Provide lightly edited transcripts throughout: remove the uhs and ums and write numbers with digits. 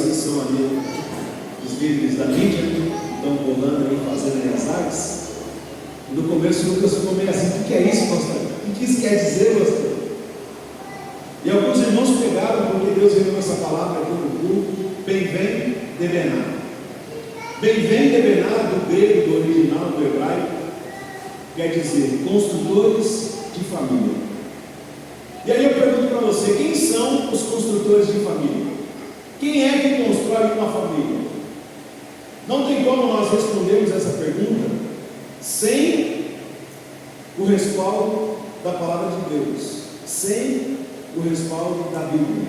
que são ali os líderes da mídia, que estão bolando aí, fazendo aí as artes. No começo o Lucas ficou meio assim: o que é isso, pastor? O que isso quer dizer, pastor? E alguns irmãos pegaram, porque Deus revelou essa palavra aqui no culto: bem-vem, debená. Bem-vem, debená, do grego, do original, do hebraico, quer dizer construtores de família. E aí eu pergunto para você: quem são os construtores de família? Quem é que constrói uma família? Não tem como nós respondermos essa pergunta sem o respaldo da palavra de Deus, sem o respaldo da Bíblia.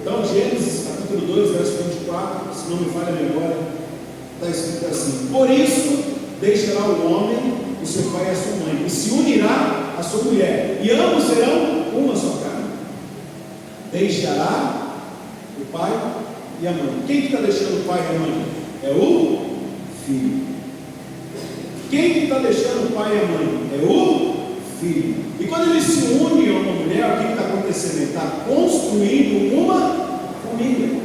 Então, Gênesis capítulo 2, verso 24, se não me falha a memória, está escrito assim: por isso deixará o homem o seu pai e a sua mãe, e se unirá a sua mulher, e ambos serão uma só carne. Deixará o pai e a mãe. Quem que está deixando o pai e a mãe? É o filho. Quem que está deixando o pai e a mãe? É o filho. E quando ele se une a uma mulher, o que está acontecendo? Ele está construindo uma família.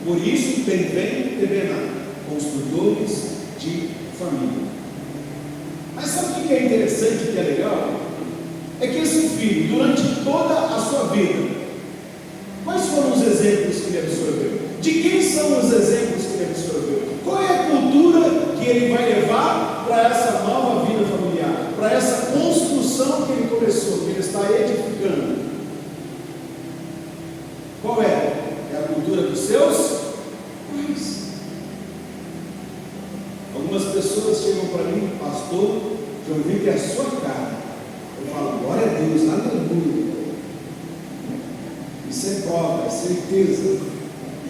Por isso, bem-vem, debená, construtores de família. Mas sabe o que é interessante, que é legal? É que esse filho, durante toda a sua vida, quais foram os exemplos que ele absorveu? De quem são os exemplos que ele absorveu? Qual é a cultura que ele vai levar para essa nova vida familiar? Para essa construção que ele começou, que ele está edificando? Qual é? É a cultura dos seus pais. Algumas pessoas chegam para mim: pastor, eu vi que é a sua cara. Eu falo: glória a Deus, aleluia. Isso é prova, é certeza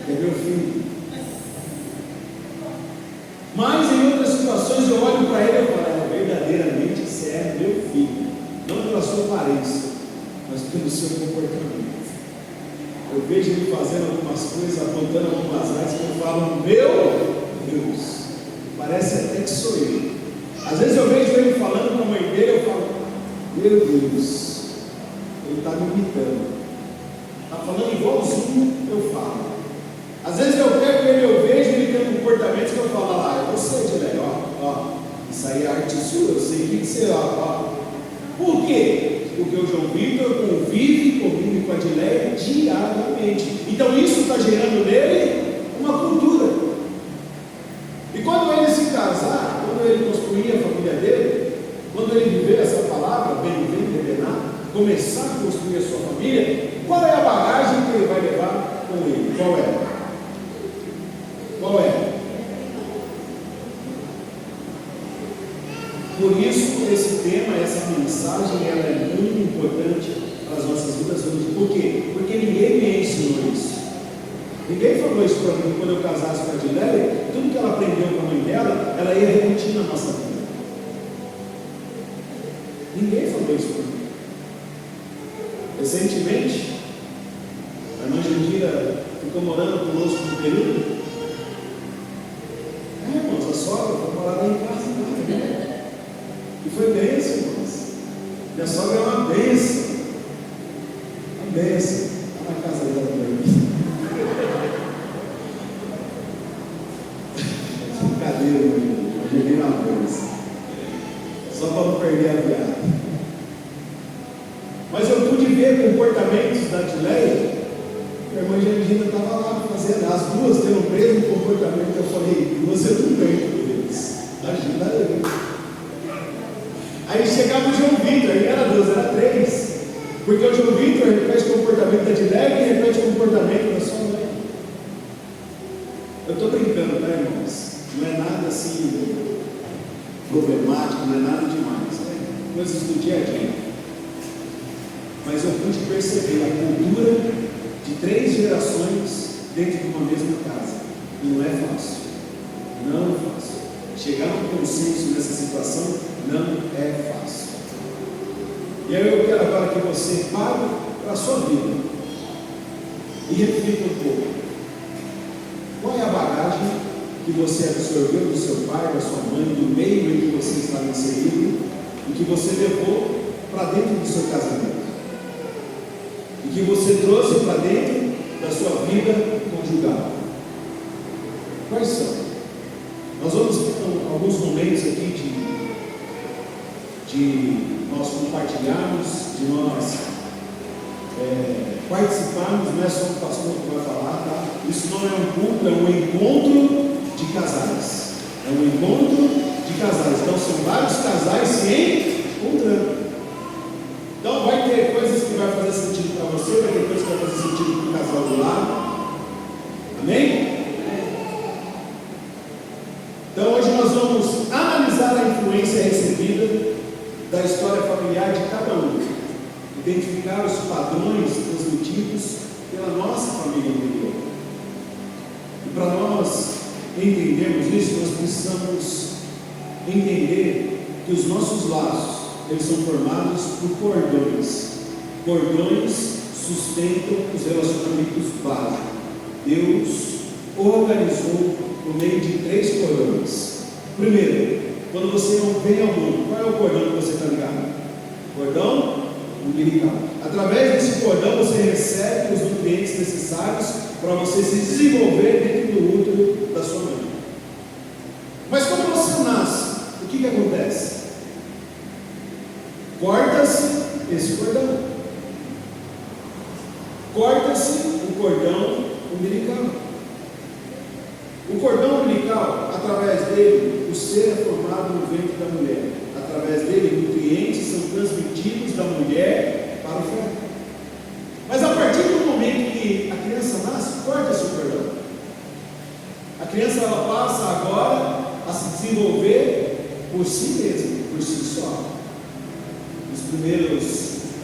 que é meu filho. Mas em outras situações eu olho para ele e falo: verdadeiramente você é meu filho, não pela sua aparência, mas pelo seu comportamento. Eu vejo ele fazendo algumas coisas, apontando algumas áreas que eu falo: meu Deus, parece até que sou eu. Às vezes eu vejo ele falando com a mãe dele, eu falo: meu Deus, ele está me imitando, está falando igualzinho eu falo. Às vezes eu pego ele, eu vejo ele tendo comportamentos que eu falo: ah, eu sei, Tilé, ó, isso aí é arte sua, eu sei o que você, ó. Por quê? Porque o João Vitor convive comigo e com a Dileia diariamente. Então isso está gerando nele uma cultura. E quando ele se casar, quando ele construir a família dele, quando ele viver essa palavra, bem-vem, debená, começar a construir a sua família, qual é a bagagem que ele vai levar com ele? Qual é? Qual é? Por isso, esse tema, essa mensagem, ela é muito importante para as nossas vidas hoje. Por quê? Porque ninguém me ensinou isso. Ninguém falou isso para mim. Quando eu casasse com a Dileia, tudo que ela aprendeu com a mãe dela, ela ia repetir na nossa vida. Ninguém falou isso para mim. Recentemente, a irmã Jandira ficou morando conosco no período. Irmãos, a sogra foi morar lá em casa. E foi bênção, irmãos. Minha sogra é uma bênção. Uma bênção. Está na casa dela também. Brincadeira, meu irmão. Eu joguei na bênção. Só para não perder a viagem. Mas eu pude ver comportamentos da Dileia. A irmã Jandira estava lá fazendo, as duas tendo o mesmo comportamento. Eu falei: você não tem deles. Ajuda ele. Aí chegava o João Vitor, aí era 2, era 3. Porque o João Vitor repete o comportamento da Dileia e repete o comportamento da sua mãe. Eu estou brincando, tá, irmãos? Não é nada assim problemático, não é nada demais. É coisas do dia a dia. Mas eu pude perceber a cultura de 3 gerações dentro de uma mesma casa. E não é fácil. Não é fácil. Chegar a um consenso nessa situação não é fácil. E aí eu quero agora que você pare para a sua vida e reflita um pouco. Qual é a bagagem que você absorveu do seu pai, da sua mãe, do meio em que você está inserido e que você levou para dentro do seu casamento? E que você trouxe para dentro da sua vida conjugal? Quais são? Nós vamos ter alguns momentos aqui de nós compartilharmos, de nós participarmos, não é só o pastor que vai falar, tá? Isso não é um culto, é um encontro de casais. É um encontro de casais. Então são vários casais se encontrando. Então vai ter coisas que vai fazer sentido para você, vai ter coisas que vai fazer sentido para o casal do lado. Amém? Então hoje nós vamos analisar a influência recebida da história familiar de cada um, identificar os padrões transmitidos pela nossa família anterior. E para nós entendermos isso, nós precisamos entender que os nossos laços, eles são formados por cordões. Cordões sustentam os relacionamentos básicos. Deus organizou por meio de 3 cordões. Primeiro, quando você vem ao mundo, qual é o cordão que você está ligado? Cordão umbilical. Através desse cordão você recebe os nutrientes necessários para você se desenvolver dentro do útero da sua mãe. Mas quando você nasce, o que acontece? Corta-se esse cordão. Corta-se o cordão umbilical. O cordão umbilical, através dele, o ser é formado no ventre da mulher. Através dele, nutrientes são transmitidos da mulher para o feto. Mas a partir do momento que a criança nasce, corta-se o cordão. A criança ela passa agora a se desenvolver por si mesma, por si só. Nos primeiros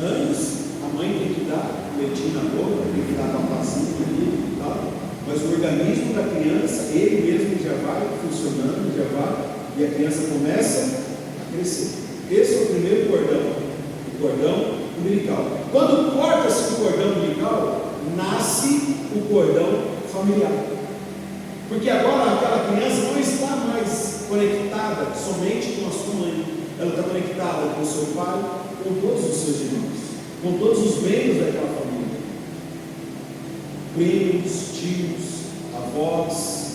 anos, a mãe tem que dar leitinho na boca, tem que dar papazinho ali e tal. Mas o organismo da criança, ele mesmo já vai funcionando, já vai, e a criança começa a crescer. Esse é o primeiro cordão, o cordão umbilical. Quando corta-se o cordão umbilical, nasce o cordão familiar. Porque agora aquela criança não está mais conectada somente com a sua mãe, ela está conectada com o seu pai, com todos os seus irmãos, com todos os membros daquela família. Primos, tios, avós,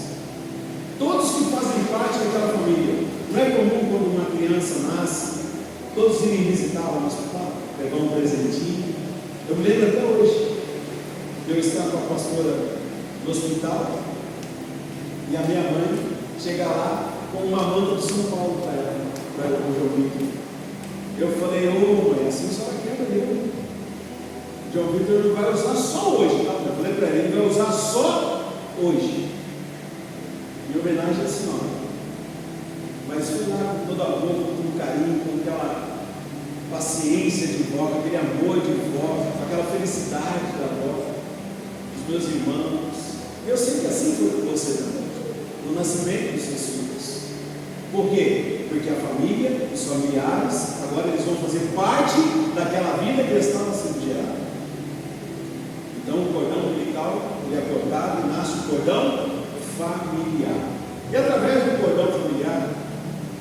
todos que fazem parte daquela família. Não é comum quando uma criança nasce, todos irem visitá-la no hospital, pegar um presentinho. Eu me lembro até hoje, eu estava com a pastora no hospital, e a minha mãe chega lá com uma manta de São Paulo para ela com o João Vitor. Eu falei, ô mãe, assim só quebra dele. João Vitor não vai usar só hoje, tá? Eu falei para ele vai usar só hoje. Em homenagem à senhora. Mas foi lá com todo amor, com todo carinho, com aquela paciência de vó, aquele amor de vó, aquela felicidade da vó, dos meus irmãos. Eu sei que assim foi com você também, no nascimento dos seus filhos. Por quê? Porque a família, os familiares, agora eles vão fazer parte daquela vida que eles estavam sendo gerados. Então o cordão umbilical ele é cortado e nasce o cordão familiar. E através do cordão familiar,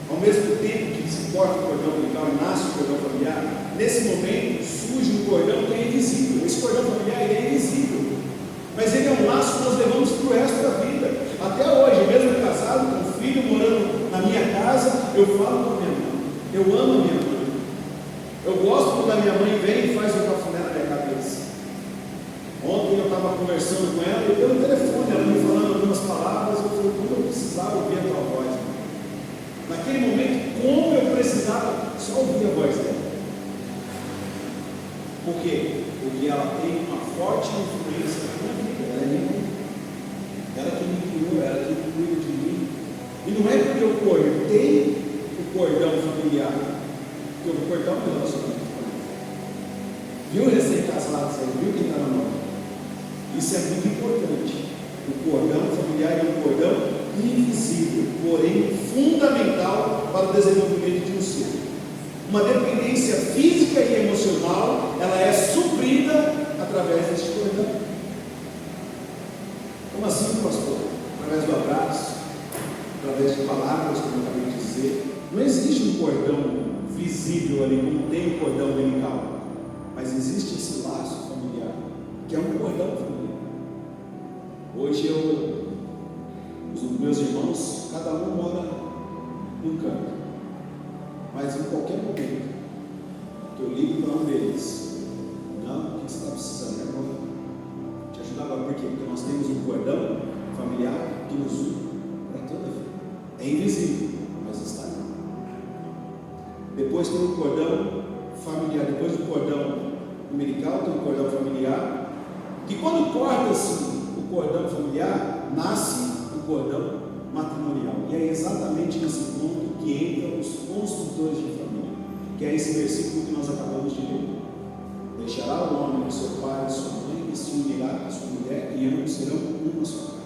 ao mesmo tempo que se corta o cordão umbilical e nasce o cordão familiar, nesse momento surge um cordão que é invisível. Esse cordão familiar ele é invisível, mas ele é um laço que nós levamos para o resto da vida. Até hoje, mesmo casado, com um filho morando na minha casa, eu falo com a minha mãe, eu amo a minha mãe, eu gosto quando a minha mãe vem e faz um cafuné na minha cabeça. Ontem eu estava conversando com ela e pelo telefone, ela me falando algumas palavras, eu falei, como eu precisava ouvir a tua voz. Naquele momento, como eu precisava só ouvir a voz dela. Por quê? Porque ela tem uma forte influência na minha vida. Ela é minha mãe. Ela que me criou, ela que cuida de mim. E não é porque eu cortei o cordão familiar, que eu vou cortar o meu relacionamento com ela. Viu recém-casados aí? Viu quem está na mão? Isso é muito importante. O cordão familiar é um cordão invisível, porém fundamental para o desenvolvimento de um ser. Uma dependência física e emocional, ela é suprida através deste cordão. Como assim, pastor? Através do abraço, através de palavras, como eu acabei de dizer. Não existe um cordão visível ali, como tem o cordão umbilical, mas existe esse laço familiar, que é um cordão familiar. Hoje eu Os meus irmãos, cada um mora num canto, mas em qualquer momento que eu ligo para um deles, não, o que você está precisando agora? Te ajudar agora, por quê? Porque nós temos um cordão familiar que nos une para toda a vida. É invisível, mas está ali. Depois tem o cordão familiar, depois do cordão umbilical tem o cordão familiar, que quando corta-se o cordão familiar, nasce o cordão matrimonial. E é exatamente nesse ponto que entram os construtores de família, que é esse versículo que nós acabamos de ler. Deixará o homem seu pai e sua mãe, e se unirá a sua mulher, e ambos serão uma só carne.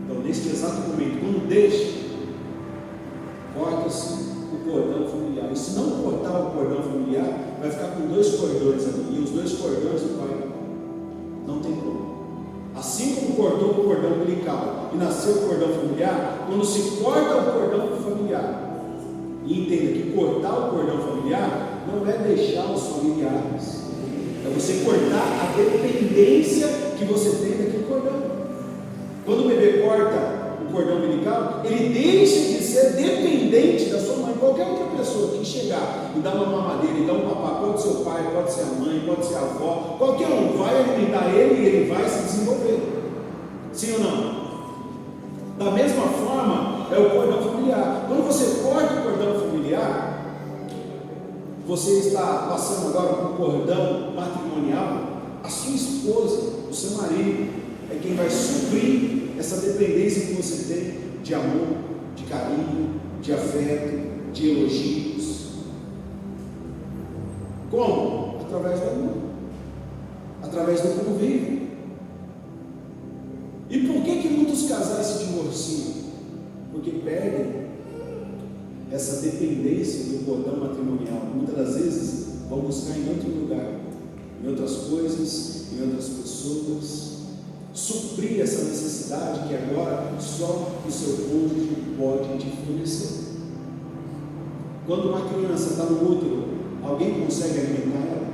Então, neste exato momento, quando deixa, corta-se o cordão familiar. E se não cortar o cordão familiar, vai ficar com dois cordões ali, e os dois cordões do pai e da mãe. Não tem problema. Assim como cortou o cordão umbilical e nasceu o cordão familiar, quando se corta o cordão familiar, e entenda que cortar o cordão familiar não é deixar os familiares, é você cortar a dependência que você tem daquele cordão. Quando o bebê corta o cordão umbilical, ele deixa de ser dependente da sua mãe. Qualquer outra pessoa que chegar e dar uma mamadeira e dar um papá, pode ser o pai, pode ser a mãe, pode ser a avó, qualquer um vai alimentar ele e ele vai se desenvolver. Sim ou não? Da mesma forma é o cordão familiar. Quando você corta o cordão familiar, você está passando agora para o cordão matrimonial. A sua esposa, o seu marido, é quem vai suprir essa dependência que você tem de amor, de carinho, de afeto, de elogios. Como? Através do amor, através do convívio. E por que muitos casais se divorciam? Porque perdem essa dependência do cordão matrimonial. Muitas das vezes vão buscar em outro lugar, em outras coisas, em outras pessoas, suprir essa necessidade que agora só o seu cônjuge pode te fornecer. Quando uma criança está no útero, alguém consegue alimentar ela,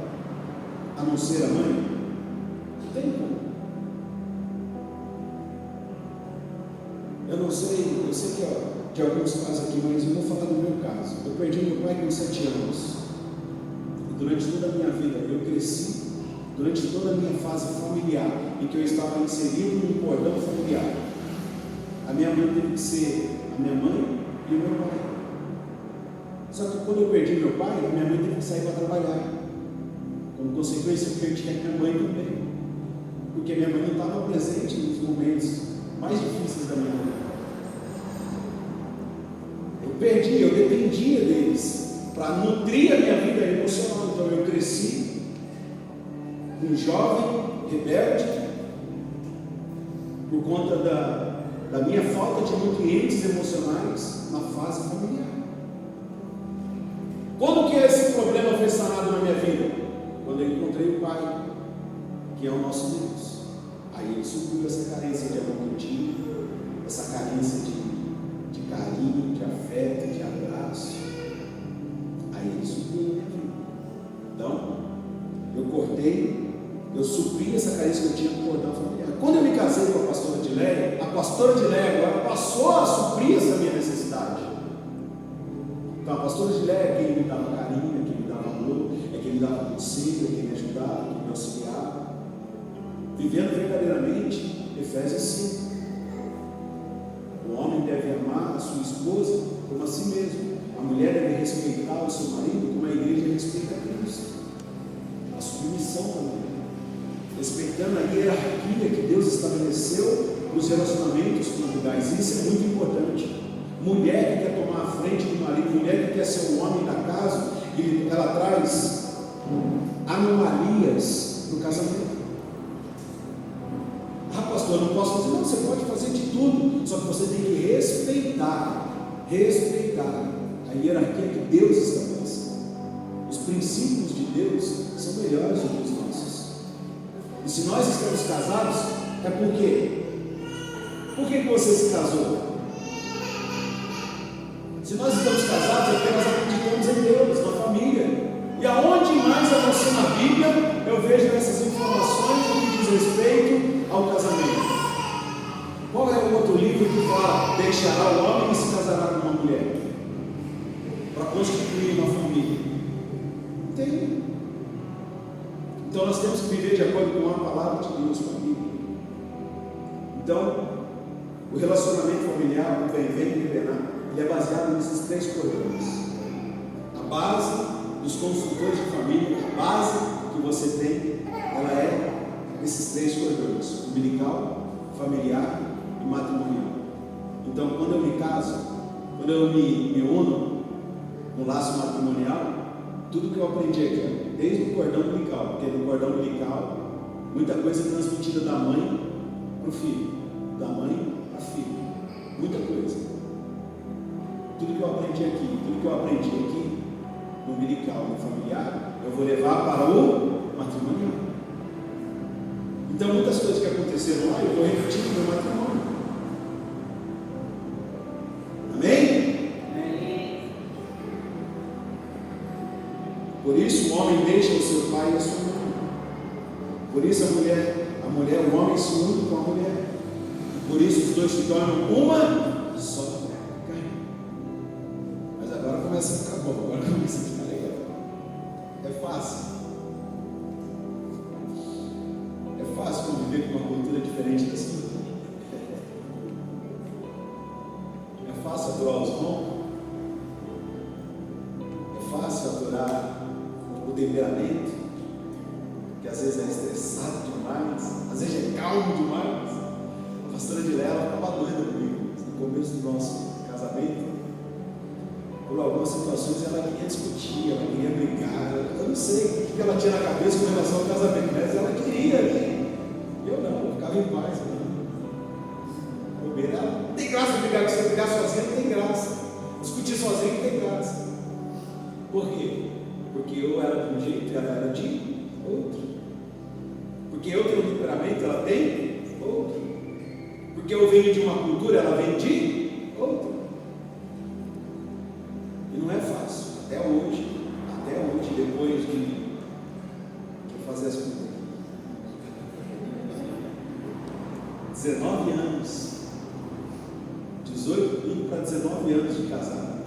a não ser a mãe? Não tem como. Eu não sei, eu sei que de alguns casos aqui, mas eu vou falar do meu caso. Eu perdi meu pai com 7 anos. E durante toda a minha vida eu cresci, durante toda a minha fase familiar, em que eu estava inserido num cordão familiar. A minha mãe teve que ser a minha mãe e o meu pai. Só que quando eu perdi meu pai, a minha mãe teve que sair para trabalhar. Como consequência, eu perdi a minha mãe também. Porque a minha mãe não estava presente nos momentos mais difíceis da minha vida. Eu dependia deles para nutrir a minha vida emocional. Então eu cresci um jovem rebelde por conta da minha falta de nutrientes emocionais na fase familiar. Quando que esse problema foi sanado na minha vida? Quando eu encontrei o Pai, que é o nosso Deus. Aí ele supriu essa carência de amor que eu tinha, essa carência de carinho, de afeto, de abraço. Aí ele supriu a minha vida. Então, eu supri essa carência que eu tinha no cordão familiar. Quando eu me casei com a pastora Dileia agora passou a suprir essa minha necessidade. Então, a pastora Dileia é quem me dava carinho, é quem me dava amor, é quem me dava conselho, é quem me ajudava, é quem me auxiliava. Vivendo verdadeiramente, Efésios 5. O homem deve amar a sua esposa como a si mesmo. A mulher deve respeitar o seu marido como a igreja respeita a Cristo. A submissão também. Respeitando a hierarquia que Deus estabeleceu nos relacionamentos conjugais. Isso é muito importante. Mulher que quer tomar a frente do marido, mulher que quer ser o homem da casa, ela traz anomalias no casamento. Ah, pastor, eu não posso fazer. Não, você pode fazer de tudo, só que você tem que respeitar a hierarquia que Deus estabelece. Os princípios de Deus são melhores do que os nossos. E se nós estamos casados, é por quê? Por que você se casou? Se nós estamos casados, é porque nós acreditamos em Deus, na família. E aonde mais a você na Bíblia, eu vejo essas informações no que diz respeito ao casamento. Qual é o outro livro que fala: deixará o homem e se casará com uma mulher para constituir uma família. Tem. Então nós temos que viver de acordo com a palavra de Deus, família. Então, o relacionamento familiar, o vem e Bená, ele é baseado nesses 3 cordões. A base dos consultores de família, a base que você tem, ela é esses 3 cordões: umbilical, familiar e matrimonial. Então, quando eu me caso, quando eu me uno no laço matrimonial, tudo que eu aprendi aqui, desde o cordão umbilical, porque no cordão umbilical, muita coisa é transmitida da mãe para o filho, da mãe para o filho, muita coisa. Tudo que eu aprendi aqui, no umbilical, no familiar, eu vou levar para o matrimonial. Então, muitas coisas que aconteceram lá, eu vou repetir no meu matrimônio. Amém? Amém. Por isso, o homem deixa o seu pai e a sua mãe. Por isso, o homem se une com a mulher. Por isso, os dois se tornam uma só. Mas agora começa a ficar bom, agora começa a ficar legal. É fácil. É fácil conviver com uma cultura diferente da sua. É fácil adorar os bons. É fácil adorar o temperamento, que às vezes é estressado demais, às vezes é calmo demais. A pastora Dilela estava doida comigo no começo do nosso casamento. Por algumas situações ela queria discutir, ela queria brigar. Eu não sei o que ela tinha na cabeça com relação ao casamento, mas ela queria, né? Eu não, eu ficava em paz. Não tem graça brigar com você, brigar sozinho não tem graça. Discutir sozinho não tem graça. Por quê? Porque eu era de um jeito e ela era de outro. Porque eu tenho um temperamento, ela tem outro. Porque eu venho de uma cultura, ela vem de outra. E não é fácil, até hoje, depois de fazer as coisas. 19 anos, 18 indo para 19 anos de casado.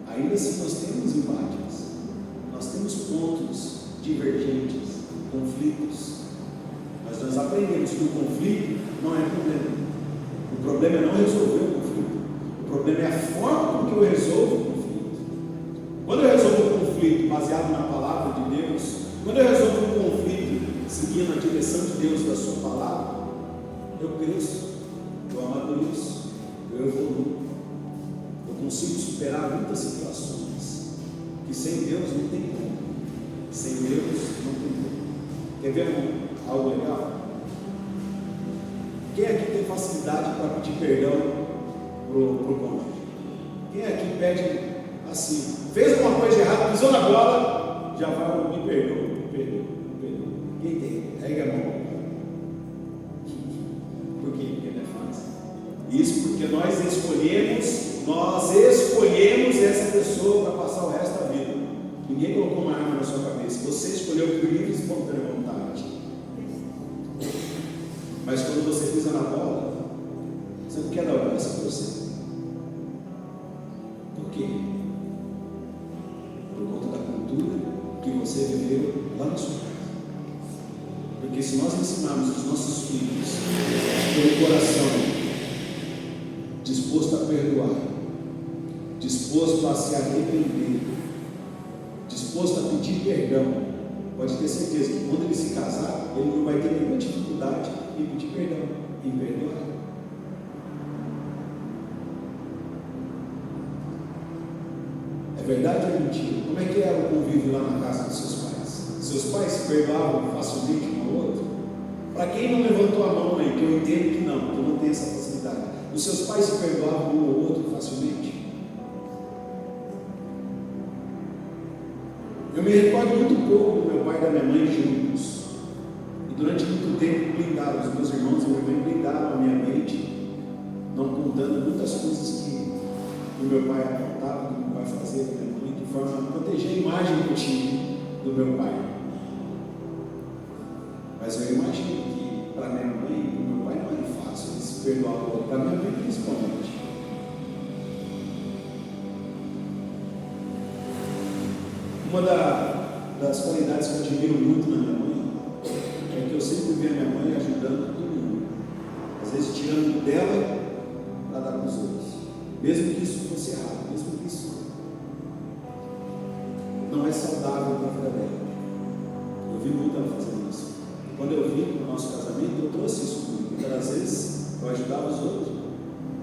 Ainda assim nós temos embates, nós temos pontos divergentes, conflitos. Mas nós aprendemos que o conflito não é problema. O problema é não resolver o conflito. O problema é a forma com que eu resolvo o conflito. Quando eu resolvo o conflito baseado na palavra de Deus, quando eu resolvo um conflito seguindo a direção de Deus da sua palavra, eu cresço, eu amadureço, eu evoluo. Eu consigo superar muitas situações que sem Deus não tem como. Sem Deus não tem como. Quer ver algo legal? Quem aqui tem facilidade para pedir perdão para o cônjuge? Quem aqui pede assim, fez uma coisa errada, pisou na bola, já vai, me perdoa. Quem tem? Ergue a mão. Por quê? Porque não é fácil. Isso porque nós escolhemos essa pessoa para passar o resto da vida. Ninguém colocou uma arma na sua cabeça. Você escolheu por livre e espontânea vontade. Mas quando você pisa na bola, você não quer dar uma peça para você. Por quê? Por conta da cultura que você viveu lá na sua casa. Porque se nós ensinarmos os nossos filhos pelo coração disposto a perdoar, disposto a se arrepender, disposto a pedir perdão, pode ter certeza que quando ele se casar, ele não vai ter nenhuma dificuldade em pedir perdão, em perdoar. É verdade ou é mentira? Como é que era o convívio lá na casa dos seus pais? Seus pais se perdoavam facilmente um ao outro? Para quem não levantou a mão aí, que eu entendo que não tem essa facilidade, os seus pais se perdoavam um ao outro facilmente? Eu me recordo muito pouco do meu pai e da minha mãe juntos. E durante muito tempo blindaram os meus irmãos e minha mãe, blindaram a minha mente, não contando muitas coisas que o meu pai apontava, que o meu pai fazia com a minha mãe, de forma a proteger a imagem que eu tinha do meu pai. Mas eu imagino que para minha mãe e para o meu pai não era fácil, eles se perdoar o outro, para a minha vida principalmente. Uma das qualidades que eu admiro muito na minha mãe é que eu sempre vi a minha mãe ajudando todo mundo, às vezes tirando dela para dar para os outros, mesmo que isso fosse errado, mesmo que isso não é saudável para a vida dela. Eu vi muito ela fazendo isso. E quando eu vi no nosso casamento, eu trouxe isso comigo. Muitas das vezes eu ajudava os outros,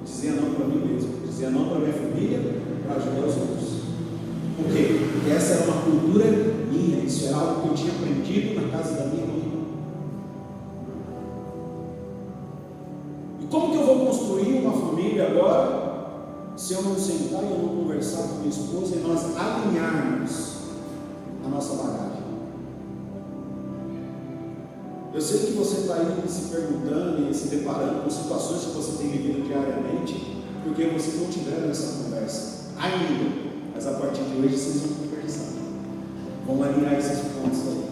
dizia não para mim mesmo, dizia não para minha família, para ajudar os outros. Por quê? Porque essa era uma cultura minha, isso era algo que eu tinha aprendido na casa da minha mãe. E como que eu vou construir uma família agora, se eu não sentar e eu não conversar com minha esposa e nós alinharmos a nossa bagagem? Eu sei que você está aí se perguntando e se deparando com situações que você tem vivido diariamente, porque vocês não tiveram essa conversa ainda. Mas a partir de hoje vocês vão conversar, vão alinhar esses pontos aí,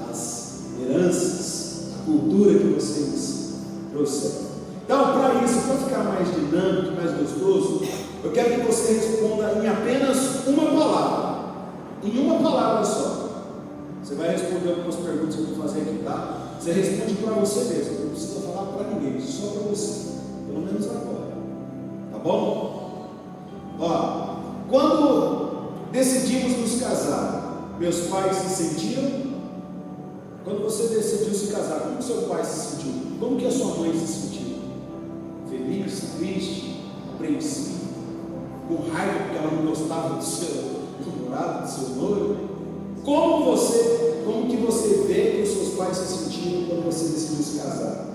as heranças, a cultura que vocês trouxeram. Então, para isso, para ficar mais dinâmico, mais gostoso, eu quero que você responda em apenas uma palavra, em uma palavra só. Você vai responder algumas perguntas que eu vou fazer aqui, tá? Você responde para você mesmo, não precisa falar para ninguém, só para você, pelo menos agora, tá bom? Ó, quando decidimos nos casar, meus pais se sentiram? Quando você decidiu se casar, como seu pai se sentiu? Como que a sua mãe se sentiu? Feliz, triste, apreensivo, com raiva porque ela não gostava do seu namorado, do seu noivo? Como que você vê que os seus pais se sentiram quando você decidiu se casar?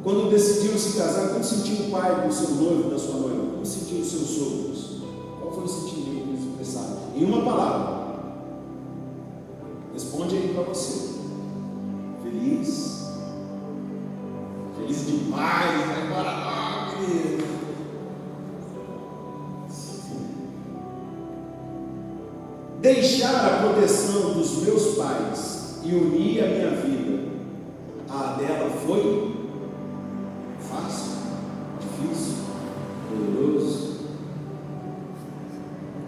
Quando decidiu se casar, como sentiu o pai do seu noivo, da sua noiva? Como sentiu os seus sogros? Qual foi o sentimento que eles expressaram? Em uma palavra. Responde aí para você. Feliz. Feliz demais. Vai embora lá, querido. Deixar a proteção dos meus pais e unir a minha vida à dela foi fácil, difícil, doloroso.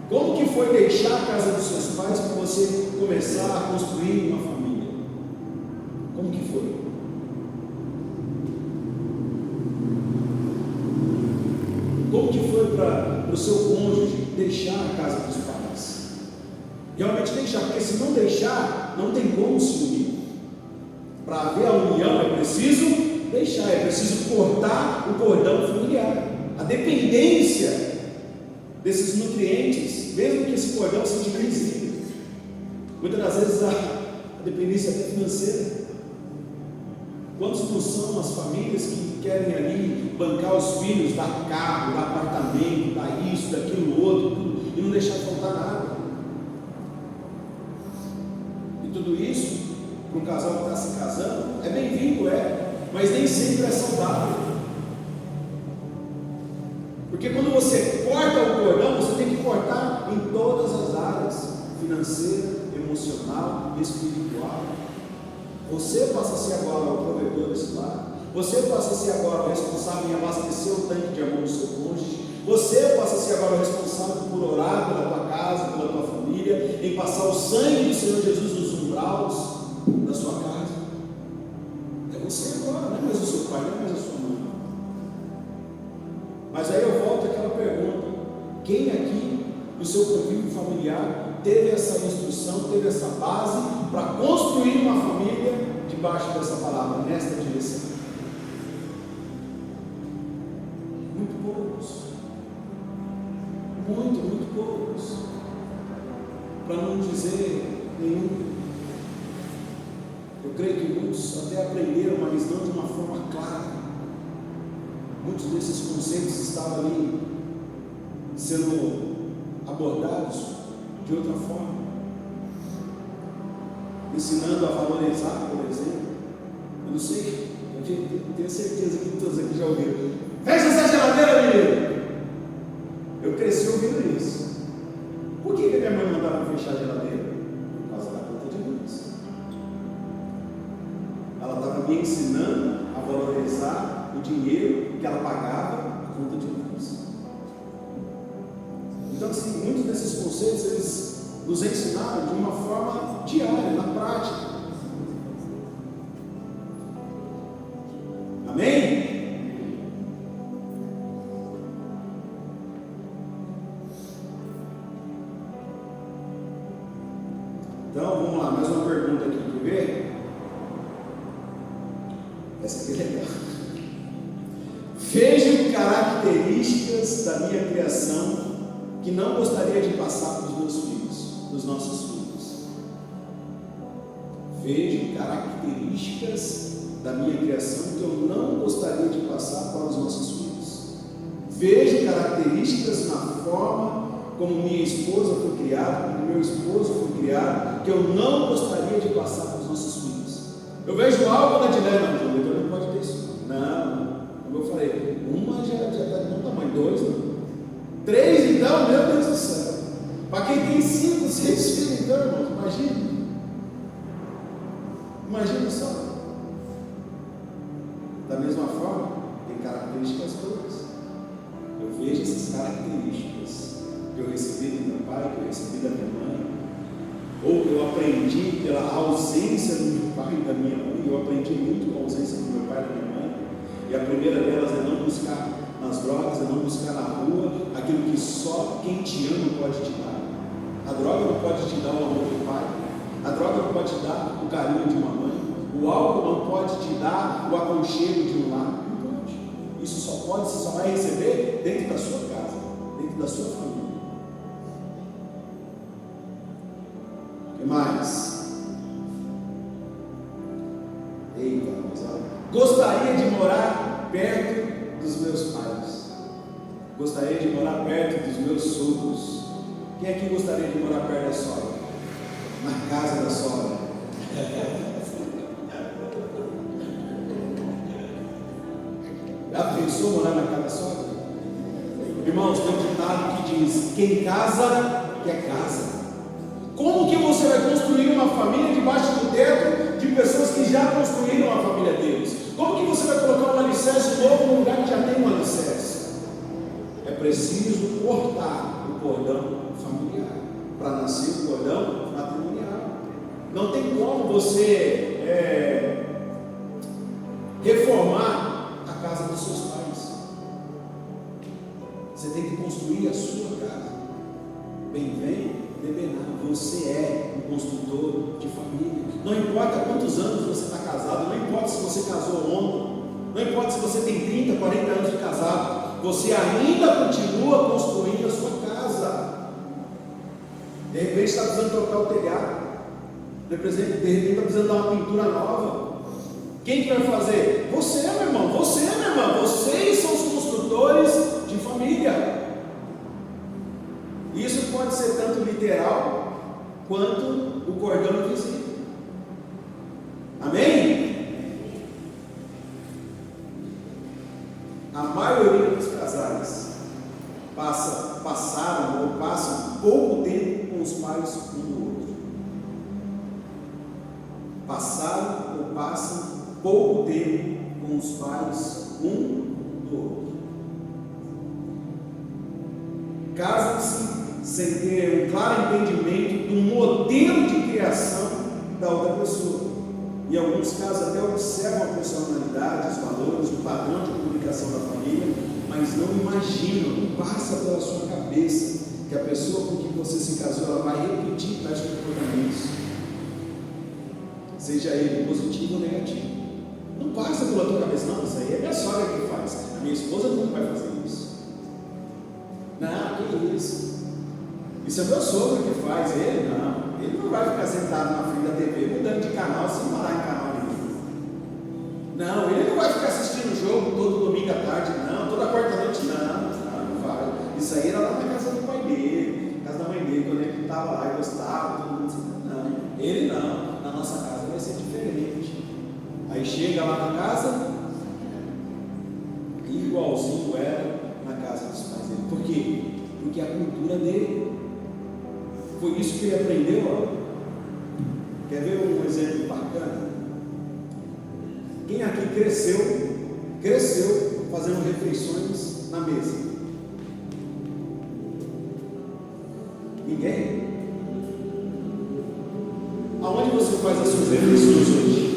Como que foi deixar a casa dos seus pais para você começar a construir uma família? Como que foi? Como que foi para o seu cônjuge deixar a casa dos pais? Realmente deixar, porque se não deixar, não tem como se unir. Para haver a união é preciso deixar, é preciso cortar o cordão familiar. A dependência desses nutrientes, mesmo que esse cordão seja invisível. Muitas das vezes a dependência até financeira. Quantos não são as famílias que querem ali bancar os filhos, dar carro, dar apartamento, dar isso, daquilo, outro, tudo, e não deixar faltar nada? E tudo isso, para um casal que está se casando, é bem-vindo, mas nem sempre é saudável. Porque quando você corta o cordão, você tem que cortar em todas as áreas: financeira, emocional e espiritual. Você passa a ser agora o provedor desse lar. Você passa a ser agora o responsável em abastecer o tanque de amor do seu cônjuge. Você passa a ser agora o responsável por orar pela tua casa, pela tua família, em passar o sangue do Senhor Jesus nos umbraus da sua casa. É você agora, não é mais o seu pai, não é mais a sua mãe. Mas aí eu volto àquela pergunta: quem aqui no seu convívio familiar teve essa instrução, teve essa base para construir uma família debaixo dessa palavra, nesta direção? Muito poucos. Muito poucos. Para não dizer nenhum. Eu creio que muitos até aprenderam, mas não de uma forma clara. Muitos desses conceitos estavam ali sendo abordados de outra forma, ensinando a valorizar, por exemplo. Eu não sei, eu tenho certeza que todos aqui já ouviram: fecha essa geladeira, menino. Eu cresci ouvindo isso. Por que minha mãe mandava fechar a geladeira? Por causa da conta de luz. Ela estava me ensinando a valorizar o dinheiro que ela pagava a conta de luz. Então, assim, muitos desses conceitos eles nos ensinaram de uma forma diária, na prática. Amém? Então, vamos lá, mais uma pergunta aqui, quer ver? Essa aqui é legal. Vejo características da minha criação que não gostaria de passar para os meus filhos, dos nossos filhos. Vejo características da minha criação que eu não gostaria de passar para os nossos filhos. Vejo características na forma como minha esposa foi criada, como meu esposo foi criado, que eu não gostaria de passar para os nossos filhos. Eu vejo algo na Dilena, não pode ter isso. Não, como eu falei, uma já está de bom tamanho, 2 não. 3 então, meu Deus do céu. Para quem tem 5, 6 filhos, então, irmãos, imagina só. Da mesma forma, tem características todas. Eu vejo essas características que eu recebi do meu pai, que eu recebi da minha mãe, ou eu aprendi pela ausência do meu pai e da minha mãe. Eu aprendi muito com a ausência do meu pai e da minha mãe, e a primeira delas é não buscar nas drogas, é não buscar na rua aquilo que só quem te ama pode te dar. A droga não pode te dar o amor do pai, a droga não pode te dar o carinho de uma mãe, o álcool não pode te dar o aconchego de um lar. Não pode. Isso você só vai receber dentro da sua casa, dentro da sua família. O que mais? Eita, gostaria de morar perto dos meus pais. Gostaria de morar perto dos meus sogros. Quem aqui gostaria de morar perto da sogra? Na casa da sogra? Já pensou morar na casa da sogra? Irmãos, tem um ditado que diz: quem casa, quer casa. Como que você vai construir uma família debaixo do teto de pessoas que já construíram uma família deles? Como que você vai colocar um alicerce novo num lugar que já tem um alicerce? É preciso cortar o cordão familiar para nascer o cordão matrimonial. Não tem como você reformar a casa dos seus pais. Você tem que construir a sua casa. Bem, você é um construtor de família. Não importa quantos anos você está casado, não importa se você casou ontem, não importa se você tem 30, 40 anos de casado, você ainda continua construindo a sua casa. De repente está precisando trocar o telhado, de repente está precisando dar uma pintura nova. Quem que vai fazer? Você, meu irmão, minha irmã, vocês são os construtores de família. Isso pode ser tanto literal quanto o cordão invisível. Amém? A maioria dos casais passaram ou passam pouco tempo com os pais um do outro. Passaram ou passam pouco tempo com os pais um do outro. Casam-se sem ter um claro entendimento do modelo de criação da outra pessoa. Em alguns casos até observam a personalidade, os valores, o padrão de comunicação da família, mas não imaginam, não passa pela sua cabeça que a pessoa com quem você se casou, ela vai repetir tais comportamentos, seja ele positivo ou negativo. Não passa pela tua cabeça, não, isso aí é minha sogra que faz, a minha esposa nunca vai fazer isso. Não, que isso? Isso é meu sogro que faz, ele não vai ficar sentado na frente da TV mudando de canal sem parar em canal nenhum. Não, ele não vai ficar assistindo o jogo todo domingo à tarde, não, toda quarta-noite, não vai. Isso aí era lá na casa do pai dele, na casa da mãe dele, quando ele estava lá e gostava, todo mundo dizendo, não, ele não, na nossa casa vai ser diferente. Aí chega lá na casa, igualzinho era na casa dos pais dele. Por quê? Porque a cultura dele foi isso que ele aprendeu. Quer ver um exemplo bacana? Quem aqui cresceu cresceu fazendo refeições na mesa? Ninguém? Aonde você faz as suas refeições hoje?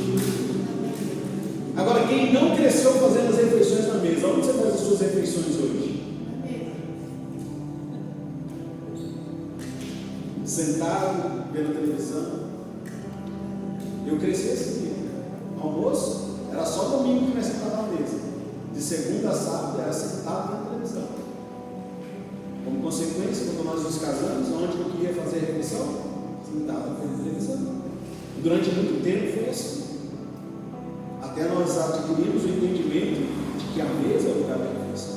Agora, quem não cresceu fazendo as refeições na mesa, aonde você faz as suas refeições hoje? Sentado, vendo televisão. Eu cresci assim, almoço era só domingo que nós sentávamos na mesa, de segunda a sábado era sentado na televisão. Como consequência, quando nós nos casamos, onde eu queria fazer a refeição, sentado vendo televisão. Durante muito tempo foi assim, até nós adquirimos o entendimento de que a mesa é o lugar da refeição,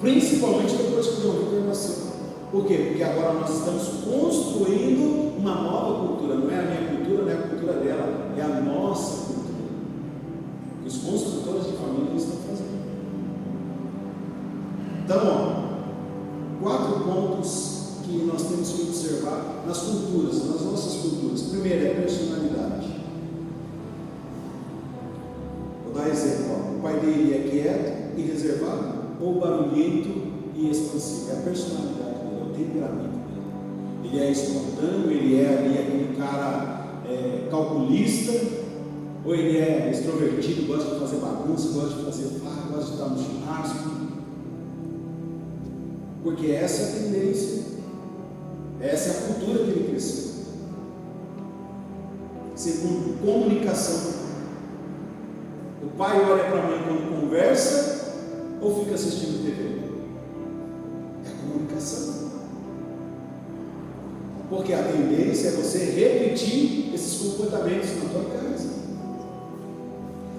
principalmente depois que o Vitor nasceu. Por quê? Porque agora nós estamos construindo uma nova cultura. Não é a minha cultura, não é a cultura dela, é a nossa cultura, que os construtores de família estão fazendo. Então, 4 pontos que nós temos que observar nas culturas, nas nossas culturas. Primeiro é a personalidade. Vou dar exemplo. O pai dele é quieto e reservado, ou barulhento e expansivo. É a personalidade. Temperamento dele. Ele é espontâneo, ele é ali aquele cara calculista, ou ele é extrovertido, gosta de fazer bagunça, gosta de fazer farra, gosta de estar no churrasco, porque essa é a tendência, essa é a cultura que ele cresceu. Segundo, comunicação. O pai olha para a mãe quando conversa ou fica assistindo TV? É comunicação. Porque a tendência é você repetir esses comportamentos na tua casa.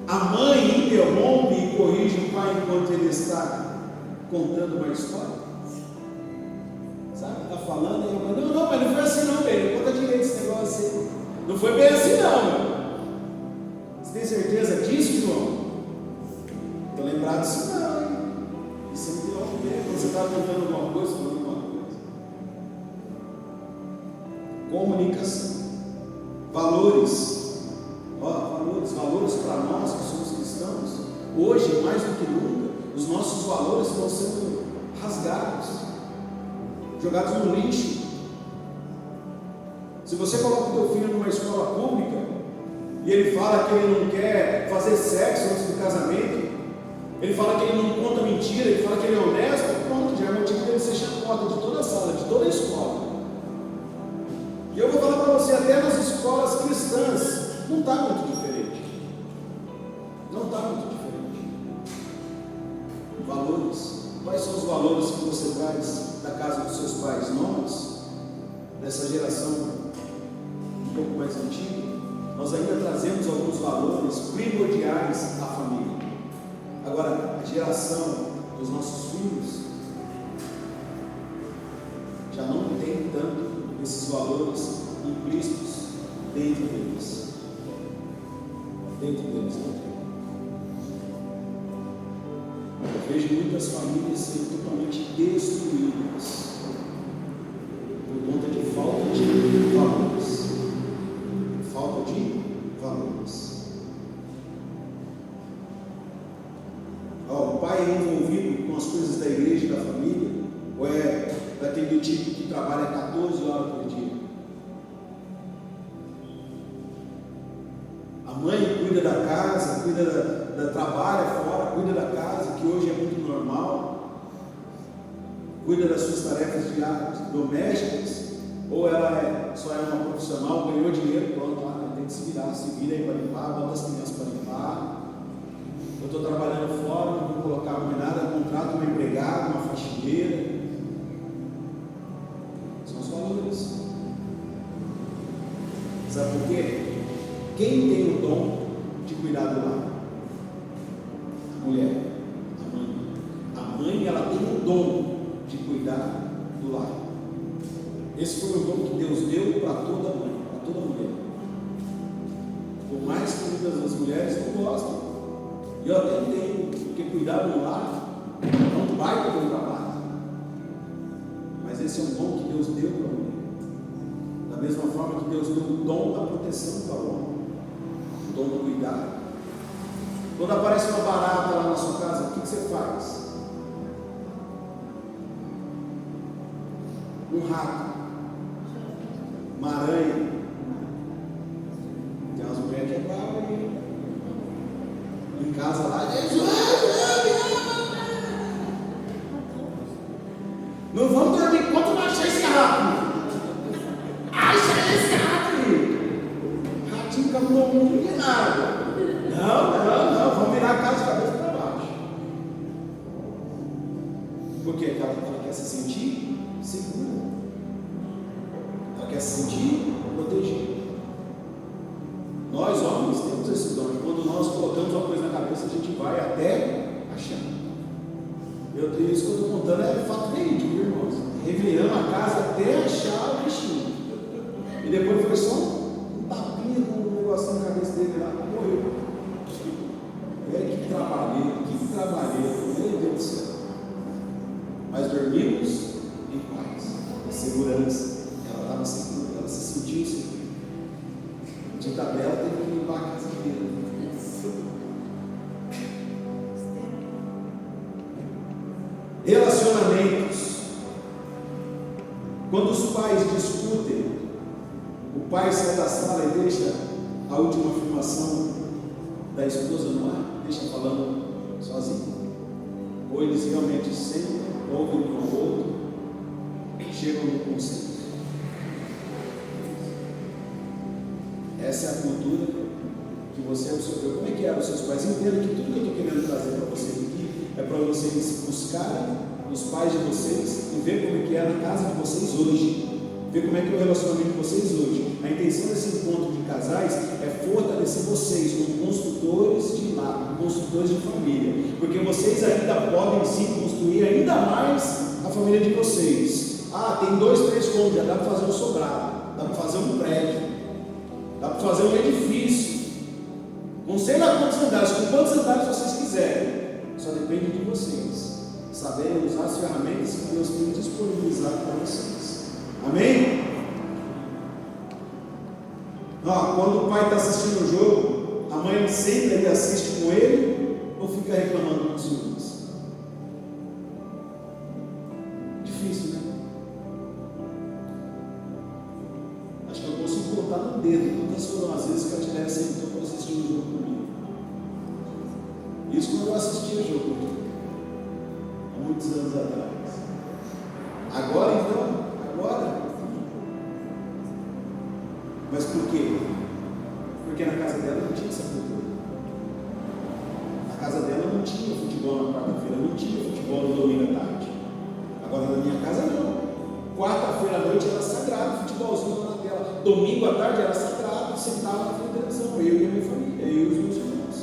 A mãe interrompe e corrige o pai enquanto ele está contando uma história. Sabe? Está falando e a mãe, não, mas não foi assim não, bem, conta direito esse negócio assim. Não foi bem assim não, meu. Você tem certeza disso, João? Estou lembrado disso não, hein? Isso é muito louco mesmo. Quando você está contando alguma coisa, falando alguma coisa. Comunicação, valores, valores para nós que somos cristãos. Hoje, mais do que nunca, os nossos valores estão sendo rasgados, jogados no lixo. Se você coloca o teu filho numa escola pública e ele fala que ele não quer fazer sexo antes do casamento, ele fala que ele não conta mentira, ele fala que ele é honesto, pronto, já é motivo dele ser chacota de toda a sala, de toda a escola. E eu vou falar para você, até nas escolas cristãs, não está muito diferente. Não está muito diferente. Valores. Quais são os valores que você traz da casa dos seus pais? Nós, dessa geração um pouco mais antiga, nós ainda trazemos alguns valores primordiais à família. Agora, a geração dos nossos filhos já não tem tanto esses valores implícitos dentro deles. Dentro deles não tem. Eu vejo muitas famílias sendo totalmente destruídas por conta de falta de valores. Falta de valores. O pai é envolvido com as coisas da igreja e da família, ou é daquele tipo que trabalha 14 horas por dia? A mãe cuida da casa, trabalha fora, cuida da casa, que hoje é muito normal, cuida das suas tarefas diárias, domésticas, ou ela só é uma profissional, ganhou dinheiro, pronto, tem que se virar, se vira aí para limpar, bota as crianças para limpar. Eu estou trabalhando fora, não vou colocar mais nada, contrato uma empregada, uma faxineira. São os valores. Sabe por quê? Quem tem o dom de cuidar do lar? A mulher, a mãe. A mãe, ela tem o dom de cuidar do lar. Esse foi o dom que Deus deu para toda mãe, para toda mulher. Por mais que muitas das mulheres não gostem, e eu até entendo, porque cuidar do lar é um baita do trabalho. Mas esse é um dom que Deus deu para a mulher. Da mesma forma que Deus deu o dom da proteção para o homem, o dom do cuidado. Quando aparece uma barata lá na sua casa, o que você faz? Um rato, uma aranha. Tem umas mulheres que é brava aí. Em casa lá, não vamos dormir enquanto não achar esse rato. Acha esse rato aí. Ratinho captou o mundo de nada. Não, vamos virar a casa de cabeça para baixo. Porque ela quer se sentir segura. Ela quer se sentir protegida. Nós, homens, temos esse dom. Quando nós colocamos uma coisa na cabeça, a gente vai até achar. Isso que eu estou contando é fato verídico, irmãos. Revirando a casa até achar o bichinho. E depois foi só um tapinha com um negocinho na cabeça dele lá e morreu. Que trabalheiro, meu Deus do céu. Mas dormimos em paz, em segurança. Ela estava segura, ela se sentiu segura. De tabela teve que limpar a casa inteira. Relacionamentos. Quando os pais discutem, o pai sai da sala e deixa a última afirmação da esposa no ar, deixa falando sozinho. Ou eles realmente sentam, ouvem um ao outro, chegam no consenso. Essa é a cultura que você absorveu. Como é que eram os seus pais? Entenda que tudo que eu estou querendo trazer para vocês aqui é para vocês buscarem os pais de vocês e ver como é que é a casa de vocês hoje. Ver como é que é o relacionamento de vocês hoje. A intenção desse encontro de casais é fortalecer vocês como construtores de lar, como construtores de família. Porque vocês ainda podem sim construir ainda mais a família de vocês. Tem 2, 3 cômodos, já dá para fazer um sobrado, dá para fazer um prédio, dá para fazer um edifício. Não sei lá quantos andares, com quantos andares vocês quiserem. Só depende de vocês saberem usar as ferramentas que Deus tem disponibilizado para vocês. Amém? Quando o pai está assistindo o jogo, a mãe senta e assiste com ele ou fica reclamando com os filhos? Difícil, né? Acho que eu consigo contar no dedo quantas foram as vezes que a Tiléia sentou para assistir o jogo comigo. Isso quando eu assistia o jogo, há muitos anos atrás. Agora então, mas por quê? Porque na casa dela não tinha essa cultura. Na casa dela não tinha futebol na quarta-feira, não tinha futebol no domingo à tarde. Agora na minha casa não. Quarta-feira à noite era sagrado, futebolzinho na tela. Domingo à tarde era sagrado, sentava na frente da televisão, eu e a minha família, eu e os meus irmãos.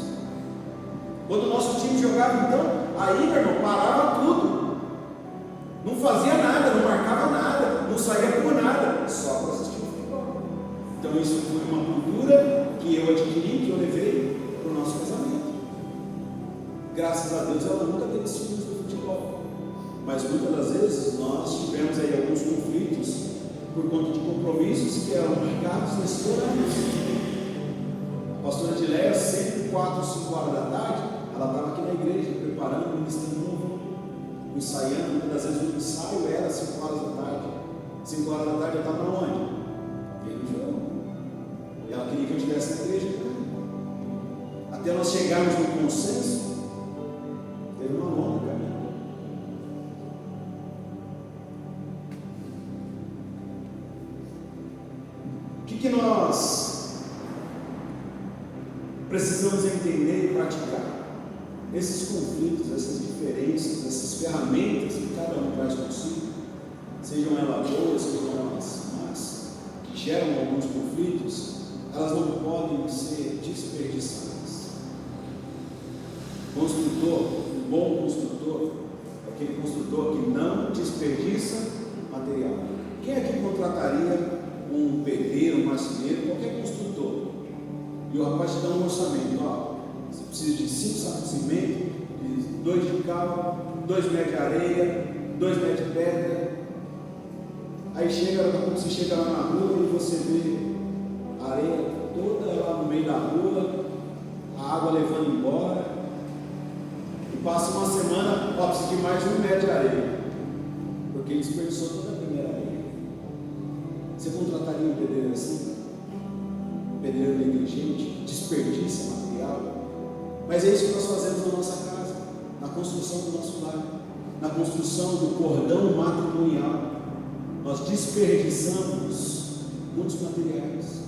Quando o nosso time jogava então, aí meu irmão, parava tudo. Não fazia nada, não marcava nada, não saía por nada, só para assistir o futebol. Então isso foi uma cultura que eu adquiri, que eu levei para o nosso casamento. Graças a Deus ela nunca teve ciúmes do futebol. Mas muitas das vezes nós tivemos aí alguns conflitos por conta de compromissos que eram marcados nesses horários. A pastora Tiléia, sempre 4 ou 5 horas da tarde, ela estava aqui na igreja preparando, ministrando, ensaiando. Muitas das vezes o ensaio era 5 horas da tarde. 5 horas da tarde eu estava onde? Vendo o jogo. E ela queria que eu estivesse na igreja. Até nós chegarmos no consenso, teve uma longa caminhada. O que nós precisamos entender e praticar? Esses conflitos, essas diferenças, essas ferramentas que cada um traz consigo, sejam elas boas, sejam elas más, que geram alguns conflitos, elas não podem ser desperdiçadas. Construtor, um bom construtor, é aquele construtor que não desperdiça material. Quem aqui contrataria um pedreiro, um marceneiro, qualquer construtor? E o rapaz te dá um orçamento, você precisa de 5 sacos de cimento, de 2 de cal, 2 metros de areia, 2 metros de pedra. Aí você chega lá na rua e você vê a areia toda lá no meio da rua, a água levando embora, e passa uma semana, precisa de mais de 1 metro de areia, porque ele desperdiçou toda a primeira areia. Você contrataria um pedreiro assim? Um pedreiro negligente, desperdiça material? Mas é isso que nós fazemos na nossa casa, na construção do nosso lar, na construção do cordão matrimonial. Nós desperdiçamos muitos materiais,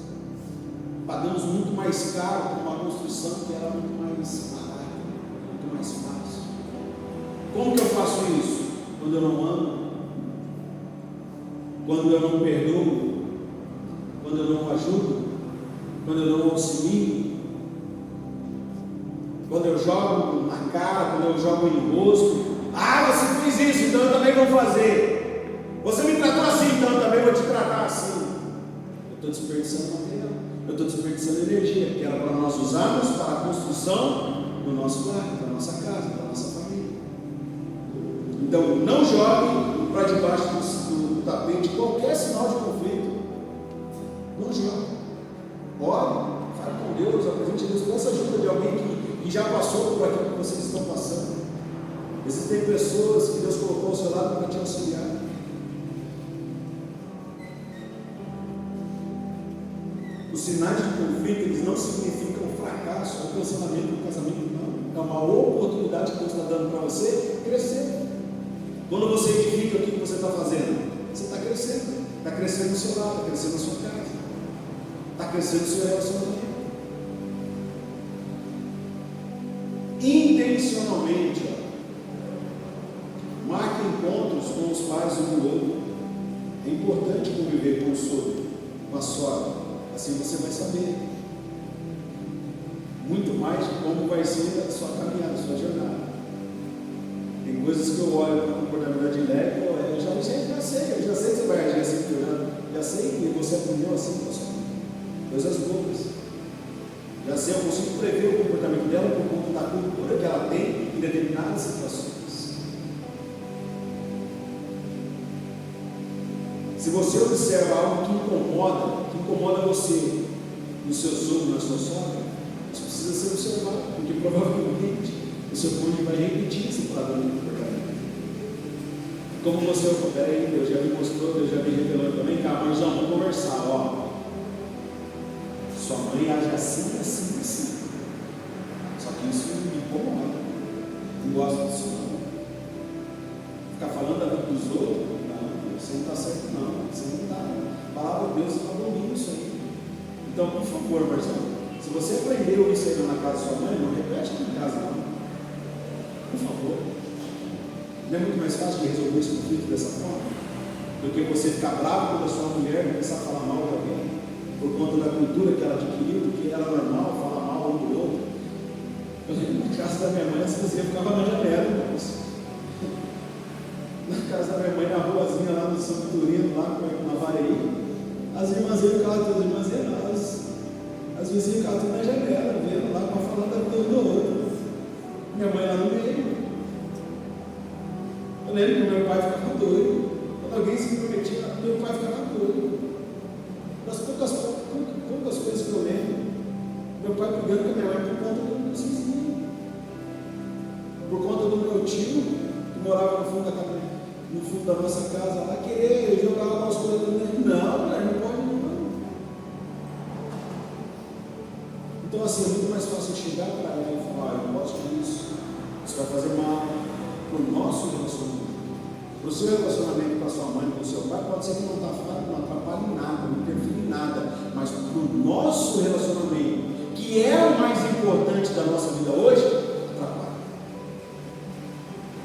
pagamos muito mais caro por uma construção que era muito mais barata, muito mais fácil. Como que eu faço isso? Quando eu não amo, quando eu não perdoo, quando eu não ajudo, quando eu não auxilio, quando eu jogo na cara, quando eu jogo em rosto. Você fez isso, então eu também vou fazer. Você me tratou assim, então eu também vou te tratar assim. Eu estou desperdiçando material, eu estou desperdiçando energia, que era para nós usarmos para a construção do nosso lar, da nossa casa, da nossa família. Então, não jogue para debaixo do tapete qualquer sinal de conflito. Não jogue. Ore, fale com Deus, apresente a Deus, peça ajuda de alguém que já passou por aquilo que vocês estão passando. Existem pessoas que Deus colocou ao seu lado para te auxiliar. Os sinais de conflito, eles não significam fracasso ou cancelamento do casamento, não. É uma oportunidade que Deus está dando para você crescer. Quando você edifica o que você está fazendo, você está crescendo. Está crescendo no seu lado, está crescendo na sua casa, está crescendo no seu relacionamento. Intencionalmente, marque encontros com os pais um do outro. É importante conviver com o sogro, com a sogra. Assim você vai saber muito mais de como vai ser a sua caminhada, a sua jornada. Tem coisas que eu olho para o comportamento da Dilek, eu já sei que você vai agir assim, já sei que você aprendeu assim com a sua mãe. Coisas boas. Já sei, eu consigo prever o comportamento dela por conta da cultura que ela tem em determinadas situações. Se você observa algo que incomoda você no seu sogro, na sua sogra, isso precisa ser observado, porque provavelmente o seu cônjuge vai repetir esse padrão de comportamento. Como você, peraí, Deus já me mostrou, Deus já me revelou também, mas vamos conversar, sua mãe age assim, assim, assim. Só que isso me incomoda. Não gosto disso não. Ficar falando da vida dos outros, não, você não está certo não, você não está. A palavra de Deus está abolindo isso aí. Então, por favor, Marcelo, se você aprendeu isso aí na casa da sua mãe, não repete aqui em casa não. Por favor. Não é muito mais fácil de resolver esse conflito dessa forma do que você ficar bravo quando a sua mulher começar a falar mal de alguém por conta da cultura que ela adquiriu, que era normal falar mal um do outro. Eu lembro na casa da minha mãe, as pessoas ficavam na janela, irmãos. Na casa da minha mãe, na ruazinha lá no São Vitorino, lá na Vareia, as irmãzinhas ficavam todas, as vizinhas ficavam todas na janela, vendo lá, falando da vida do outro. Minha mãe lá no meio. Eu lembro que meu pai ficava doido. Quando alguém se prometia, meu pai ficava doido. Das poucas coisas que eu lembro, meu pai brigando com a minha mãe por conta do vizinho, por conta do meu tio, que morava no fundo da nossa casa, lá querer jogar algumas coisas dentro. Não, mulher, não pode não. Então assim, é muito mais fácil chegar para ela e falar, eu gosto disso, isso vai fazer mal para o nosso relacionamento. Para o seu relacionamento com a sua mãe, com o seu pai, pode ser que não atrapalhe em nada, não interfere em nada, mas para o nosso relacionamento, que é o mais importante da nossa vida hoje, atrapalha.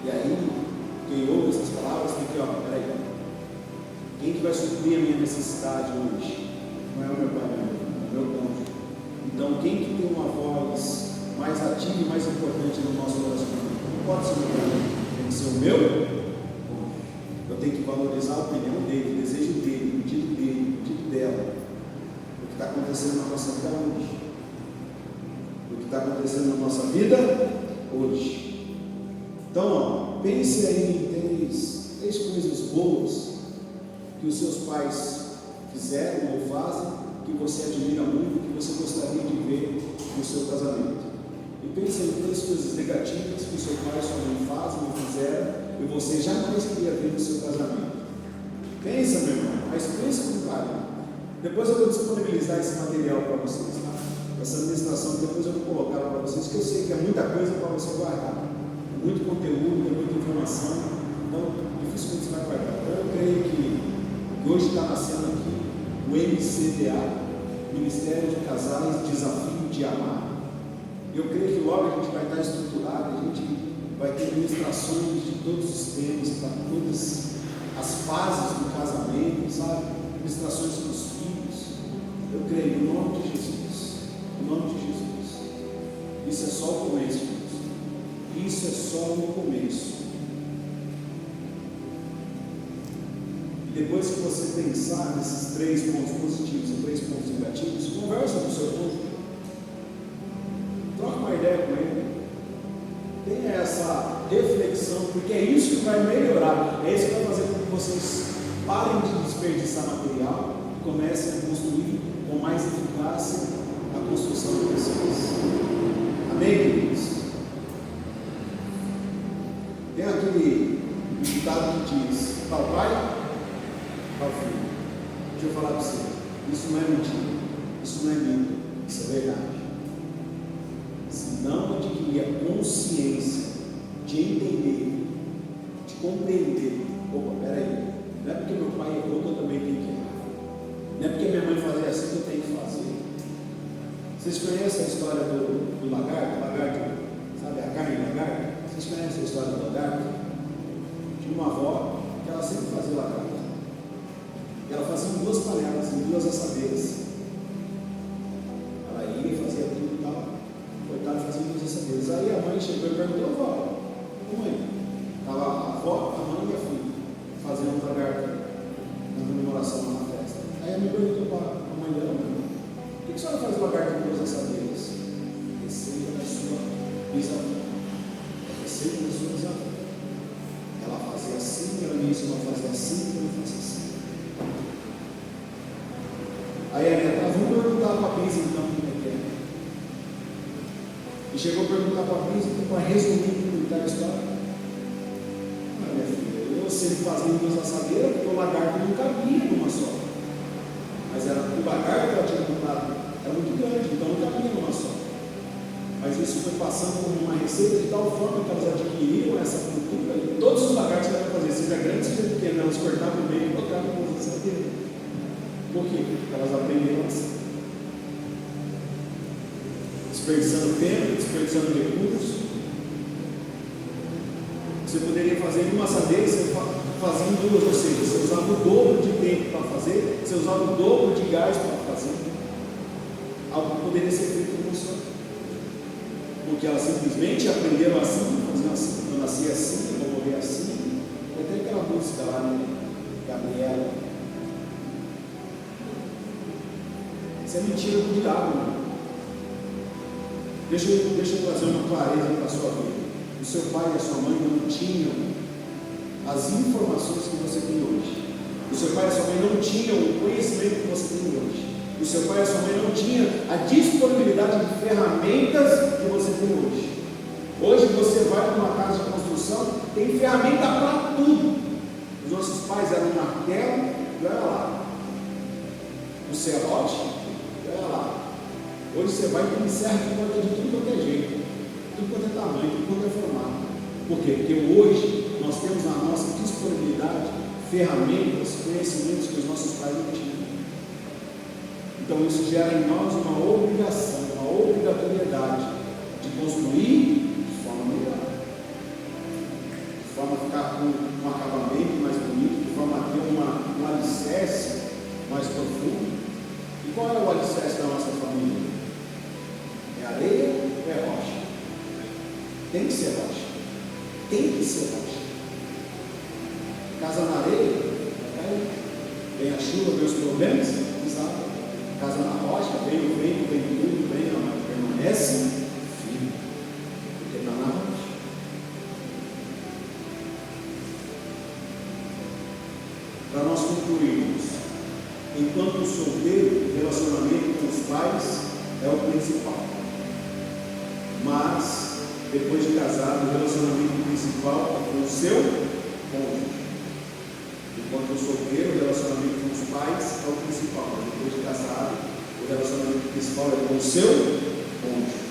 E aí, quem ouve essas palavras tem que, peraí, quem que vai suprir a minha necessidade hoje? Não é o meu pai, é o meu cônjuge. Então, quem que tem uma voz mais ativa e mais importante no nosso relacionamento? Não pode ser o meu pai, tem que ser o meu. Eu tenho que valorizar a opinião dele, o desejo dele, o pedido dela, o que está acontecendo na nossa vida hoje. O que está acontecendo na nossa vida hoje. Então, pense aí em três coisas boas que os seus pais fizeram ou fazem, que você admira muito, que você gostaria de ver no seu casamento. e pensa em todas as coisas negativas que o seu pai e sua mãe fazem ou fizeram e você jamais queria ver no seu casamento. Pensa, meu irmão, mas pensa com carinho. Depois eu vou disponibilizar esse material para vocês, tá? Essa administração, depois eu vou colocar para vocês, que eu sei que é muita coisa para você guardar. É muito conteúdo, é muita informação, então dificilmente você vai guardar. Então eu creio que hoje está nascendo aqui o MCDA, Ministério de Casais, Desafio de Amar. Eu creio que logo a gente vai estar estruturado, a gente vai ter ministrações de todos os temas, para todas as fases do casamento, sabe? Ministrações com os filhos. Eu creio, em nome de Jesus. Em nome de Jesus. Isso é só o começo, irmãos. Isso é só o começo. E depois que você pensar nesses 3 pontos positivos e 3 pontos negativos, conversa com o seu cônjuge. Troca uma ideia com ele. Tenha essa reflexão, porque é isso que vai melhorar. É isso que vai fazer com que vocês parem de desperdiçar material e comecem a construir com mais eficácia a construção de vocês. Amém, queridos? Tem aquele ditado que diz: tal pai, tal filho. Deixa eu falar para você, isso não é mentira, isso não é mito, isso é verdade. Se não adquirir a consciência de entender, de compreender, opa, peraí, não é porque meu pai errou que eu também tenho que errar, não é porque minha mãe fazia assim que eu tenho que fazer. Vocês conhecem a história do lagarto, sabe, a carne do lagarto? Vocês conhecem a história do lagarto? Tinha uma avó que ela sempre fazia lagarto, e ela fazia em 2 panelas, em 2 assadeiras. Ela ia e fazia tudo e tal, coitada, fazia em 2 assadeiras. Aí a mãe chegou e perguntou: vó, mãe, estava a avó, a mãe e a filha fazendo um lagarto na comemoração lá na festa. Aí a mãe perguntou para a mãe dela: por que a senhora faz lagarto em 2 assadeiras? Receita da sua bisavó. Receita da sua bisavó. Ela fazia assim, ela me ensinou a fazer assim, eu faço assim. Aí a neta: vamos perguntar para a Bisa então como é que é. E chegou a perguntar para a Bisa, para resumir a história. Ah, minha filha, eu sei fazer em 2 assadeiras, porque o lagarto não cabia numa só. Mas o lagarto que ela tinha comprado era muito grande, então não cabia numa só. Mas isso foi passando como uma receita de tal forma que elas adquiriram essa cultura, e todos os lagartos que ela fazer, seja grande, seja pequeno, elas cortavam no meio e colocavam em 2 assadeiras. Por quê? Porque elas aprenderam assim. Desperdiçando tempo, desperdiçando recursos. Você poderia fazer em uma assadeira, você fazia em 2, ou seja, você usava o dobro de tempo para fazer, você usava o dobro de gás para fazer. Algo que poderia ser feito com só. Porque elas simplesmente aprenderam assim, faziam assim. Eu nasci assim, eu vou morrer assim. Vai ter aquela música lá, né? Gabriela. Isso é mentira do diabo, né? Deixa eu trazer uma clareza para a sua vida. O seu pai e a sua mãe não tinham as informações que você tem hoje. O seu pai e a sua mãe não tinham o conhecimento que você tem hoje. O seu pai e a sua mãe não tinham a disponibilidade de ferramentas que você tem hoje. Hoje você vai para uma casa de construção, tem ferramenta para tudo. Os nossos pais eram um martelo, e olha lá. O serrote, olha lá. Hoje você vai e tem serra que pode de tudo quanto é jeito, tudo quanto é tamanho, tudo quanto é formato. Por quê? Porque hoje nós temos na nossa disponibilidade ferramentas, conhecimentos que os nossos pais não tinham. Então isso gera em nós uma obrigação, uma obrigatoriedade de construir de forma melhor, de forma a ficar com um acabamento mais bonito, de forma a ter um alicerce mais profundo. E qual é o alicerce da nossa família? É areia ou é rocha? Tem que ser rocha. Tem que ser rocha. Casa na areia, vem a chuva, vem os problemas, sabe? Casa na rocha, vem o vento, vem tudo, vem, mas permanece firme, porque está na rocha. Para nós concluirmos, enquanto solteiro, o relacionamento com os pais é o principal. mas depois de casado, o relacionamento principal é com o seu cônjuge. Enquanto o solteiro, o relacionamento com os pais é o principal, mas depois de casado, o relacionamento principal é com o seu cônjuge.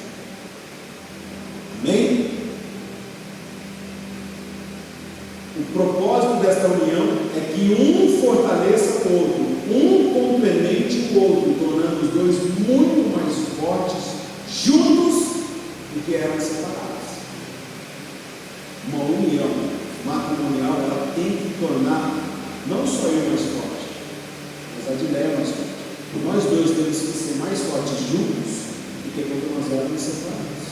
Amém? O propósito desta união é que um fortaleça o outro, um complemente o outro, tornando os dois muito mais fortes juntos do que eram separados. Uma união matrimonial, ela tem que tornar não só eu mais forte, mas a Adileia mais forte. Nós dois temos que ser mais fortes juntos do que quando nós éramos separados.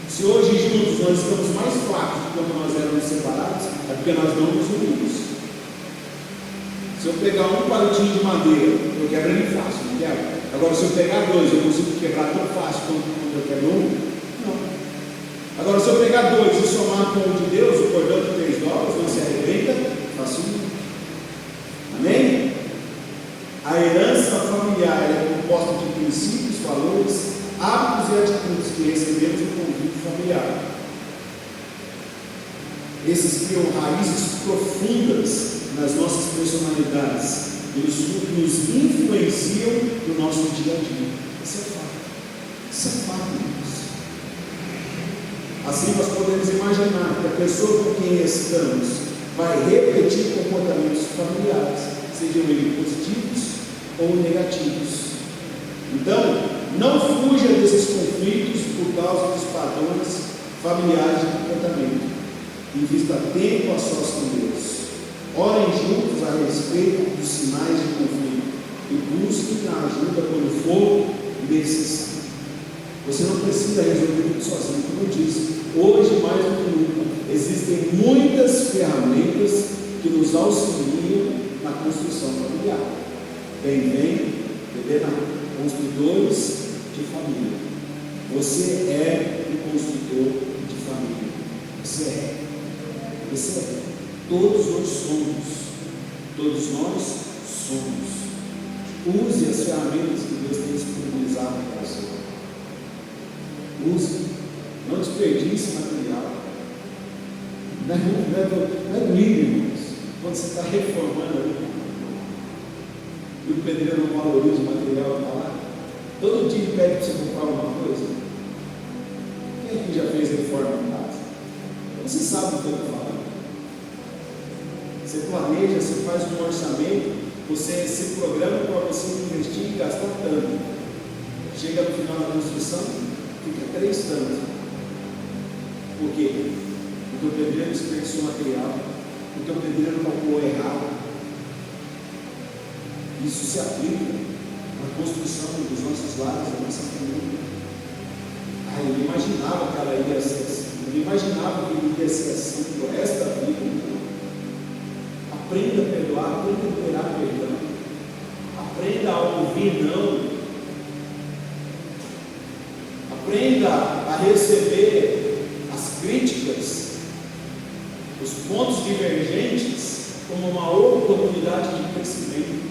Se hoje juntos nós estamos mais fracos do que quando nós éramos separados, é porque nós não nos unimos. Se eu pegar um palitinho de madeira, eu quebro ele fácil, não quebro? Agora, se eu pegar dois, eu consigo quebrar tão fácil quanto eu quebro um? Não. Agora, se eu pegar dois e somar com o de Deus, o cordão de 3 dobras, não se arrebenta, facilmente. Amém? A herança familiar é composta de princípios, valores, hábitos e atitudes que recebemos do convívio familiar. Esses criam raízes profundas nas nossas personalidades e nos influenciam no nosso dia a dia. Isso é fato. Isso é fato, irmãos. Assim nós podemos imaginar que a pessoa com quem estamos vai repetir comportamentos familiares, sejam eles positivos ou negativos. Então, não fuja desses conflitos por causa dos padrões familiares de comportamento. Invista tempo a sós com Deus. Orem juntos a respeito dos sinais de conflito e busquem a ajuda quando for necessário. Você não precisa resolver tudo sozinho, como eu disse. Hoje, mais do que nunca, existem muitas ferramentas que nos auxiliam na construção familiar. Bem, construtores de família. Você é um construtor de família. Você é. Todos nós somos. Todos nós somos. Use as ferramentas que Deus tem disponibilizado para você. Use. Não desperdice material. Não é doído, irmãos. Quando você está reformando ali, e o pedreiro não valoriza o material que está lá, todo dia ele pede para você comprar alguma coisa. Quem aqui já fez reforma em casa? Você sabe o que eu estou falando. Você planeja, você faz um orçamento, você se programa para você investir e gastar tanto. Chega no final da construção, fica 3 tantos. Por quê? Porque o pedreiro desperdiçou material, porque o pedreiro calculou errado. Isso se aplica na construção dos nossos lares, da nossa família. Eu imaginava que ela ia ser assim, eu imaginava que ia ser assim por esta vida. Aprenda a perdoar, aprenda a liberar perdão, aprenda a ouvir não, aprenda a receber as críticas, os pontos divergentes como uma oportunidade de crescimento.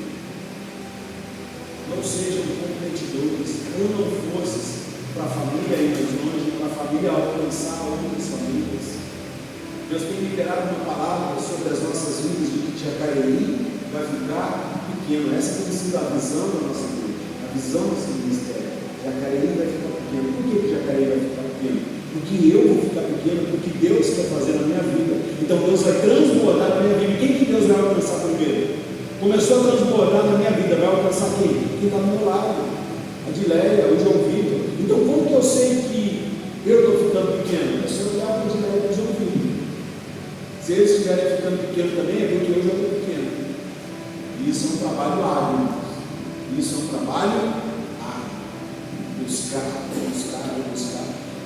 Não sejam competidores, unam forças para a família ir mais longe, para a família alcançar outras famílias. Deus tem liberado uma palavra sobre as nossas vidas de que Jacareí vai ficar pequeno. Essa tem sido a visão da nossa igreja, a visão desse ministério. Jacareí vai ficar pequeno. Por que Jacareí vai ficar pequeno? Porque eu vou ficar pequeno, porque Deus quer fazer na minha vida. Então Deus vai transbordar na minha vida. Quem que Deus vai alcançar primeiro? Começou a transbordar na minha vida, vai alcançar quem? Quem está do meu lado, a Adileia, o João Vitor. Então, como que eu sei que eu estou ficando pequeno? É só olhar para a Adileia e o João Vitor. Se eles estiverem ficando pequenos também, é porque eu já estou pequeno. E isso é um trabalho árduo. Isso é um trabalho árduo. Buscar,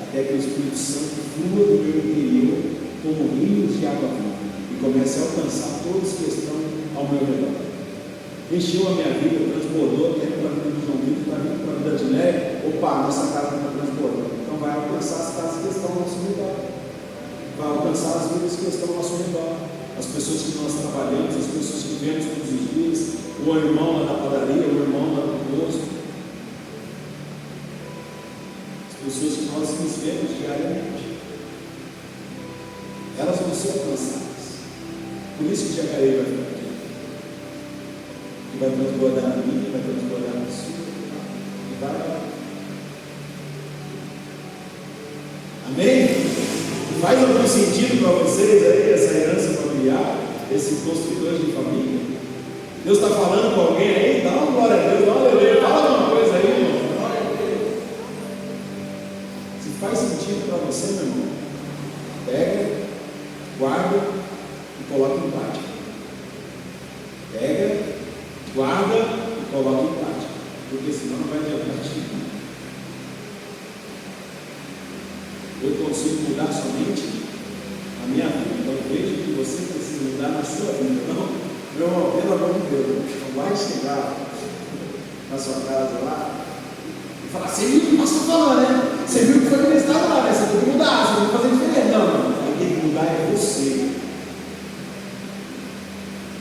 até que o Espírito Santo flua do meu interior como rios de água viva e comece a alcançar todos que estão ao meu redor. Encheu a minha vida, transbordou, até para a vida do João Vitor, para a vida da Adileia. Opa, nossa casa está transbordando. Então vai alcançar as casas que estão ao nosso redor. Vai alcançar as vidas que estão ao nosso redor. As pessoas que nós trabalhamos, as pessoas que vemos todos os dias, o irmão lá da padaria, o irmão lá do posto. As pessoas que nós nos vemos diariamente. Elas vão ser alcançadas. Por isso que Jacareí vai ficar aqui. Que vai transbordar na minha, vai transbordar na sua. E vai. Amém? Faz algum sentido para vocês aí essa herança familiar, esses construtores de família? Deus está falando com alguém aí? Dá uma glória a Deus, dá uma aleluia, fala alguma coisa aí, irmão. Se faz sentido para você, meu irmão, pega, guarda e coloca em prática. Pega, guarda e coloca em prática, porque senão não vai adiantar de nada. Eu consigo mudar somente a minha vida. Então veja que você precisa mudar na sua vida. Não, meu irmão, pelo amor de Deus, não vai chegar na sua casa lá e falar, você viu o que nós estamos falando, né? Você viu o que foi ministrado lá, né? Você tem que mudar, você tem que fazer diferente. Não, quem tem que mudar é você.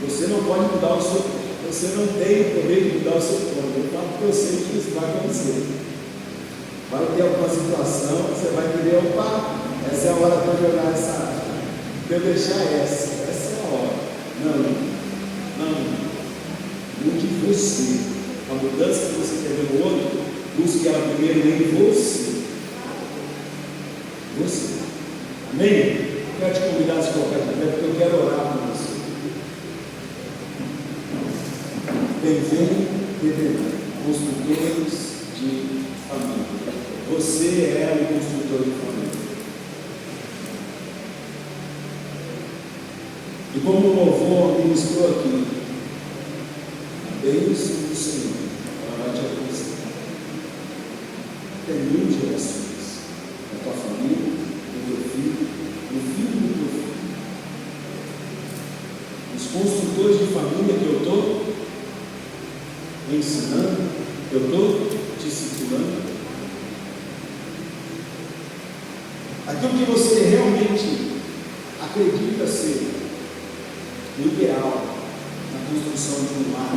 Você não pode mudar o seu corpo. Você não tem o poder de mudar o seu corpo. Eu falo porque eu sei que isso vai acontecer. Vai ter alguma situação, você vai querer, opa, essa é a hora para jogar essa área. De eu deixar essa é a hora. Não. Mude você. A mudança que você quer ver no outro, busque ela primeiro em você. Você. Amém? Quero te convidar a se colocar de pé, porque eu quero orar por você. Bem-vindo, construtores de família. Você é o construtor de família. E como o louvor ministrou aqui, a bênção do Senhor, ela vai te alcançar. Tem 1000 gerações na tua família, no teu filho, no filho do teu filho. Os construtores de família que eu estou ensinando, eu estou discipulando. Aquilo que você realmente acredita ser o ideal na construção de um lar,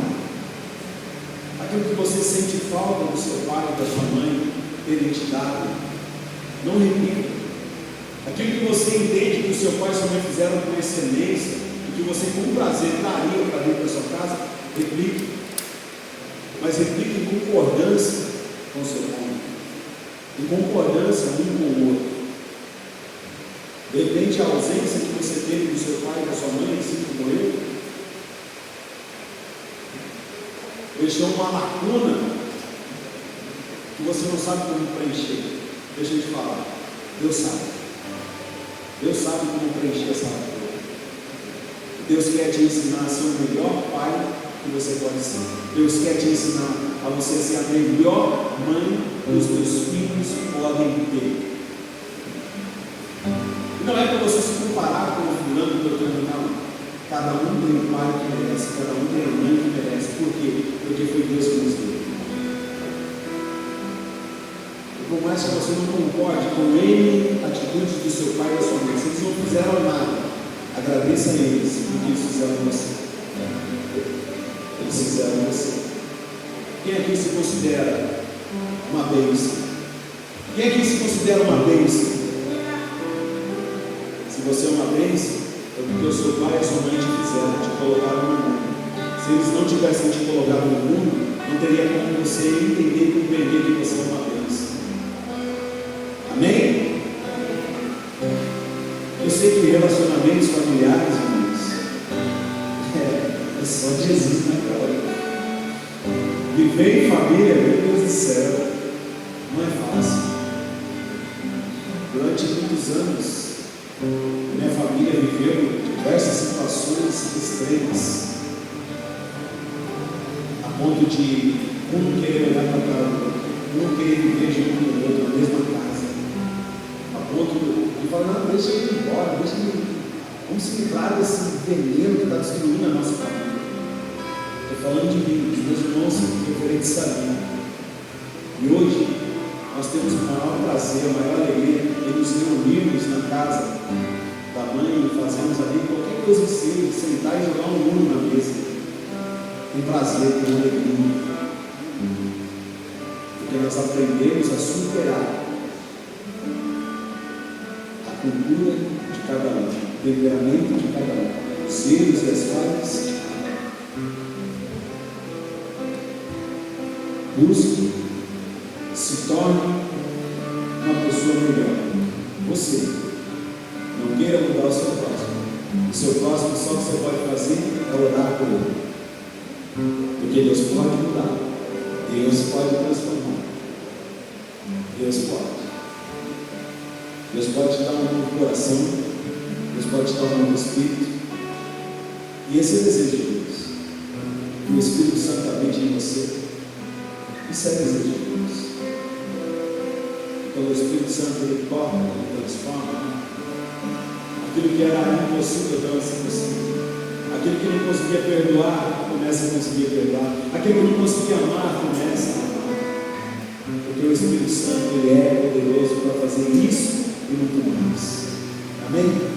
aquilo que você sente falta do seu pai e da sua mãe terem te dado, não repita. Aquilo que você entende que o seu pai e sua mãe fizeram com excelência e que você com prazer traria para dentro da sua casa, replique, mas replique em concordância com o seu pai, em concordância um com o outro. De repente, a ausência que você teve do seu pai e da sua mãe, assim como eu, deixou uma lacuna que você não sabe como preencher. Deixa eu te falar, Deus sabe. Deus sabe como preencher essa lacuna. Deus quer te ensinar a ser o melhor pai que você pode ser. Deus quer te ensinar a você ser a melhor mãe que os teus filhos podem ter. Não é para você se comparar com o fulano do outro, não. Cada um tem um pai que merece, cada um tem uma mãe que merece. Por quê? Porque foi Deus que nos deu. E por mais que você não concorde com N atitudes do seu pai e da sua mãe, se eles não fizeram nada, agradeça a eles porque eles fizeram você. Eles fizeram você. Quem aqui se considera uma bênção? Quem aqui se considera uma bênção? Se você é uma bênção, é porque o seu pai e a sua mãe te fizeram, te colocaram no mundo. Se eles não tivessem te colocado no mundo, não teria como você entender e compreender que você é uma bênção. Amém? Eu sei que relacionamentos familiares, irmãos, é só Jesus na cara. Viver em família, meu Deus do céu, não é fácil. Durante muitos anos, minha família viveu diversas situações extremas, a ponto de um querer olhar para a cara do outro, um querer viver junto com o outro na mesma casa, a ponto de falar, não, deixa ele ir embora, vamos se livrar desse veneno que está destruindo a nossa família. Estou falando de mim, dos meus irmãos referentes a mim. E hoje nós temos o maior prazer, a maior alegria em nos reunirmos na casa da mãe e fazermos ali qualquer coisa que seja, sentar e jogar um mundo na mesa. Tem prazer, tem alegria. Porque nós aprendemos a superar cultura de cada um, temperamento de cada um, os erros e as falhas. Busque, se torne uma pessoa melhor. Você não queira mudar o seu próximo. O seu próximo só que você pode fazer é orar por ele. Porque Deus pode mudar. Deus pode transformar. Deus pode. Deus pode te dar um novo coração. Deus pode te dar um novo espírito. E esse é o desejo de Deus. Que o Espírito Santo habite em você. Isso é desejo de Deus. Então o Espírito Santo ele toca, ele transforma. Aquilo que era impossível torna-se possível. Aquilo que não conseguia perdoar, começa a conseguir perdoar. Aquilo que não conseguia amar, começa a amar. Porque o Espírito Santo ele é poderoso para fazer isso e muito mais. Amém?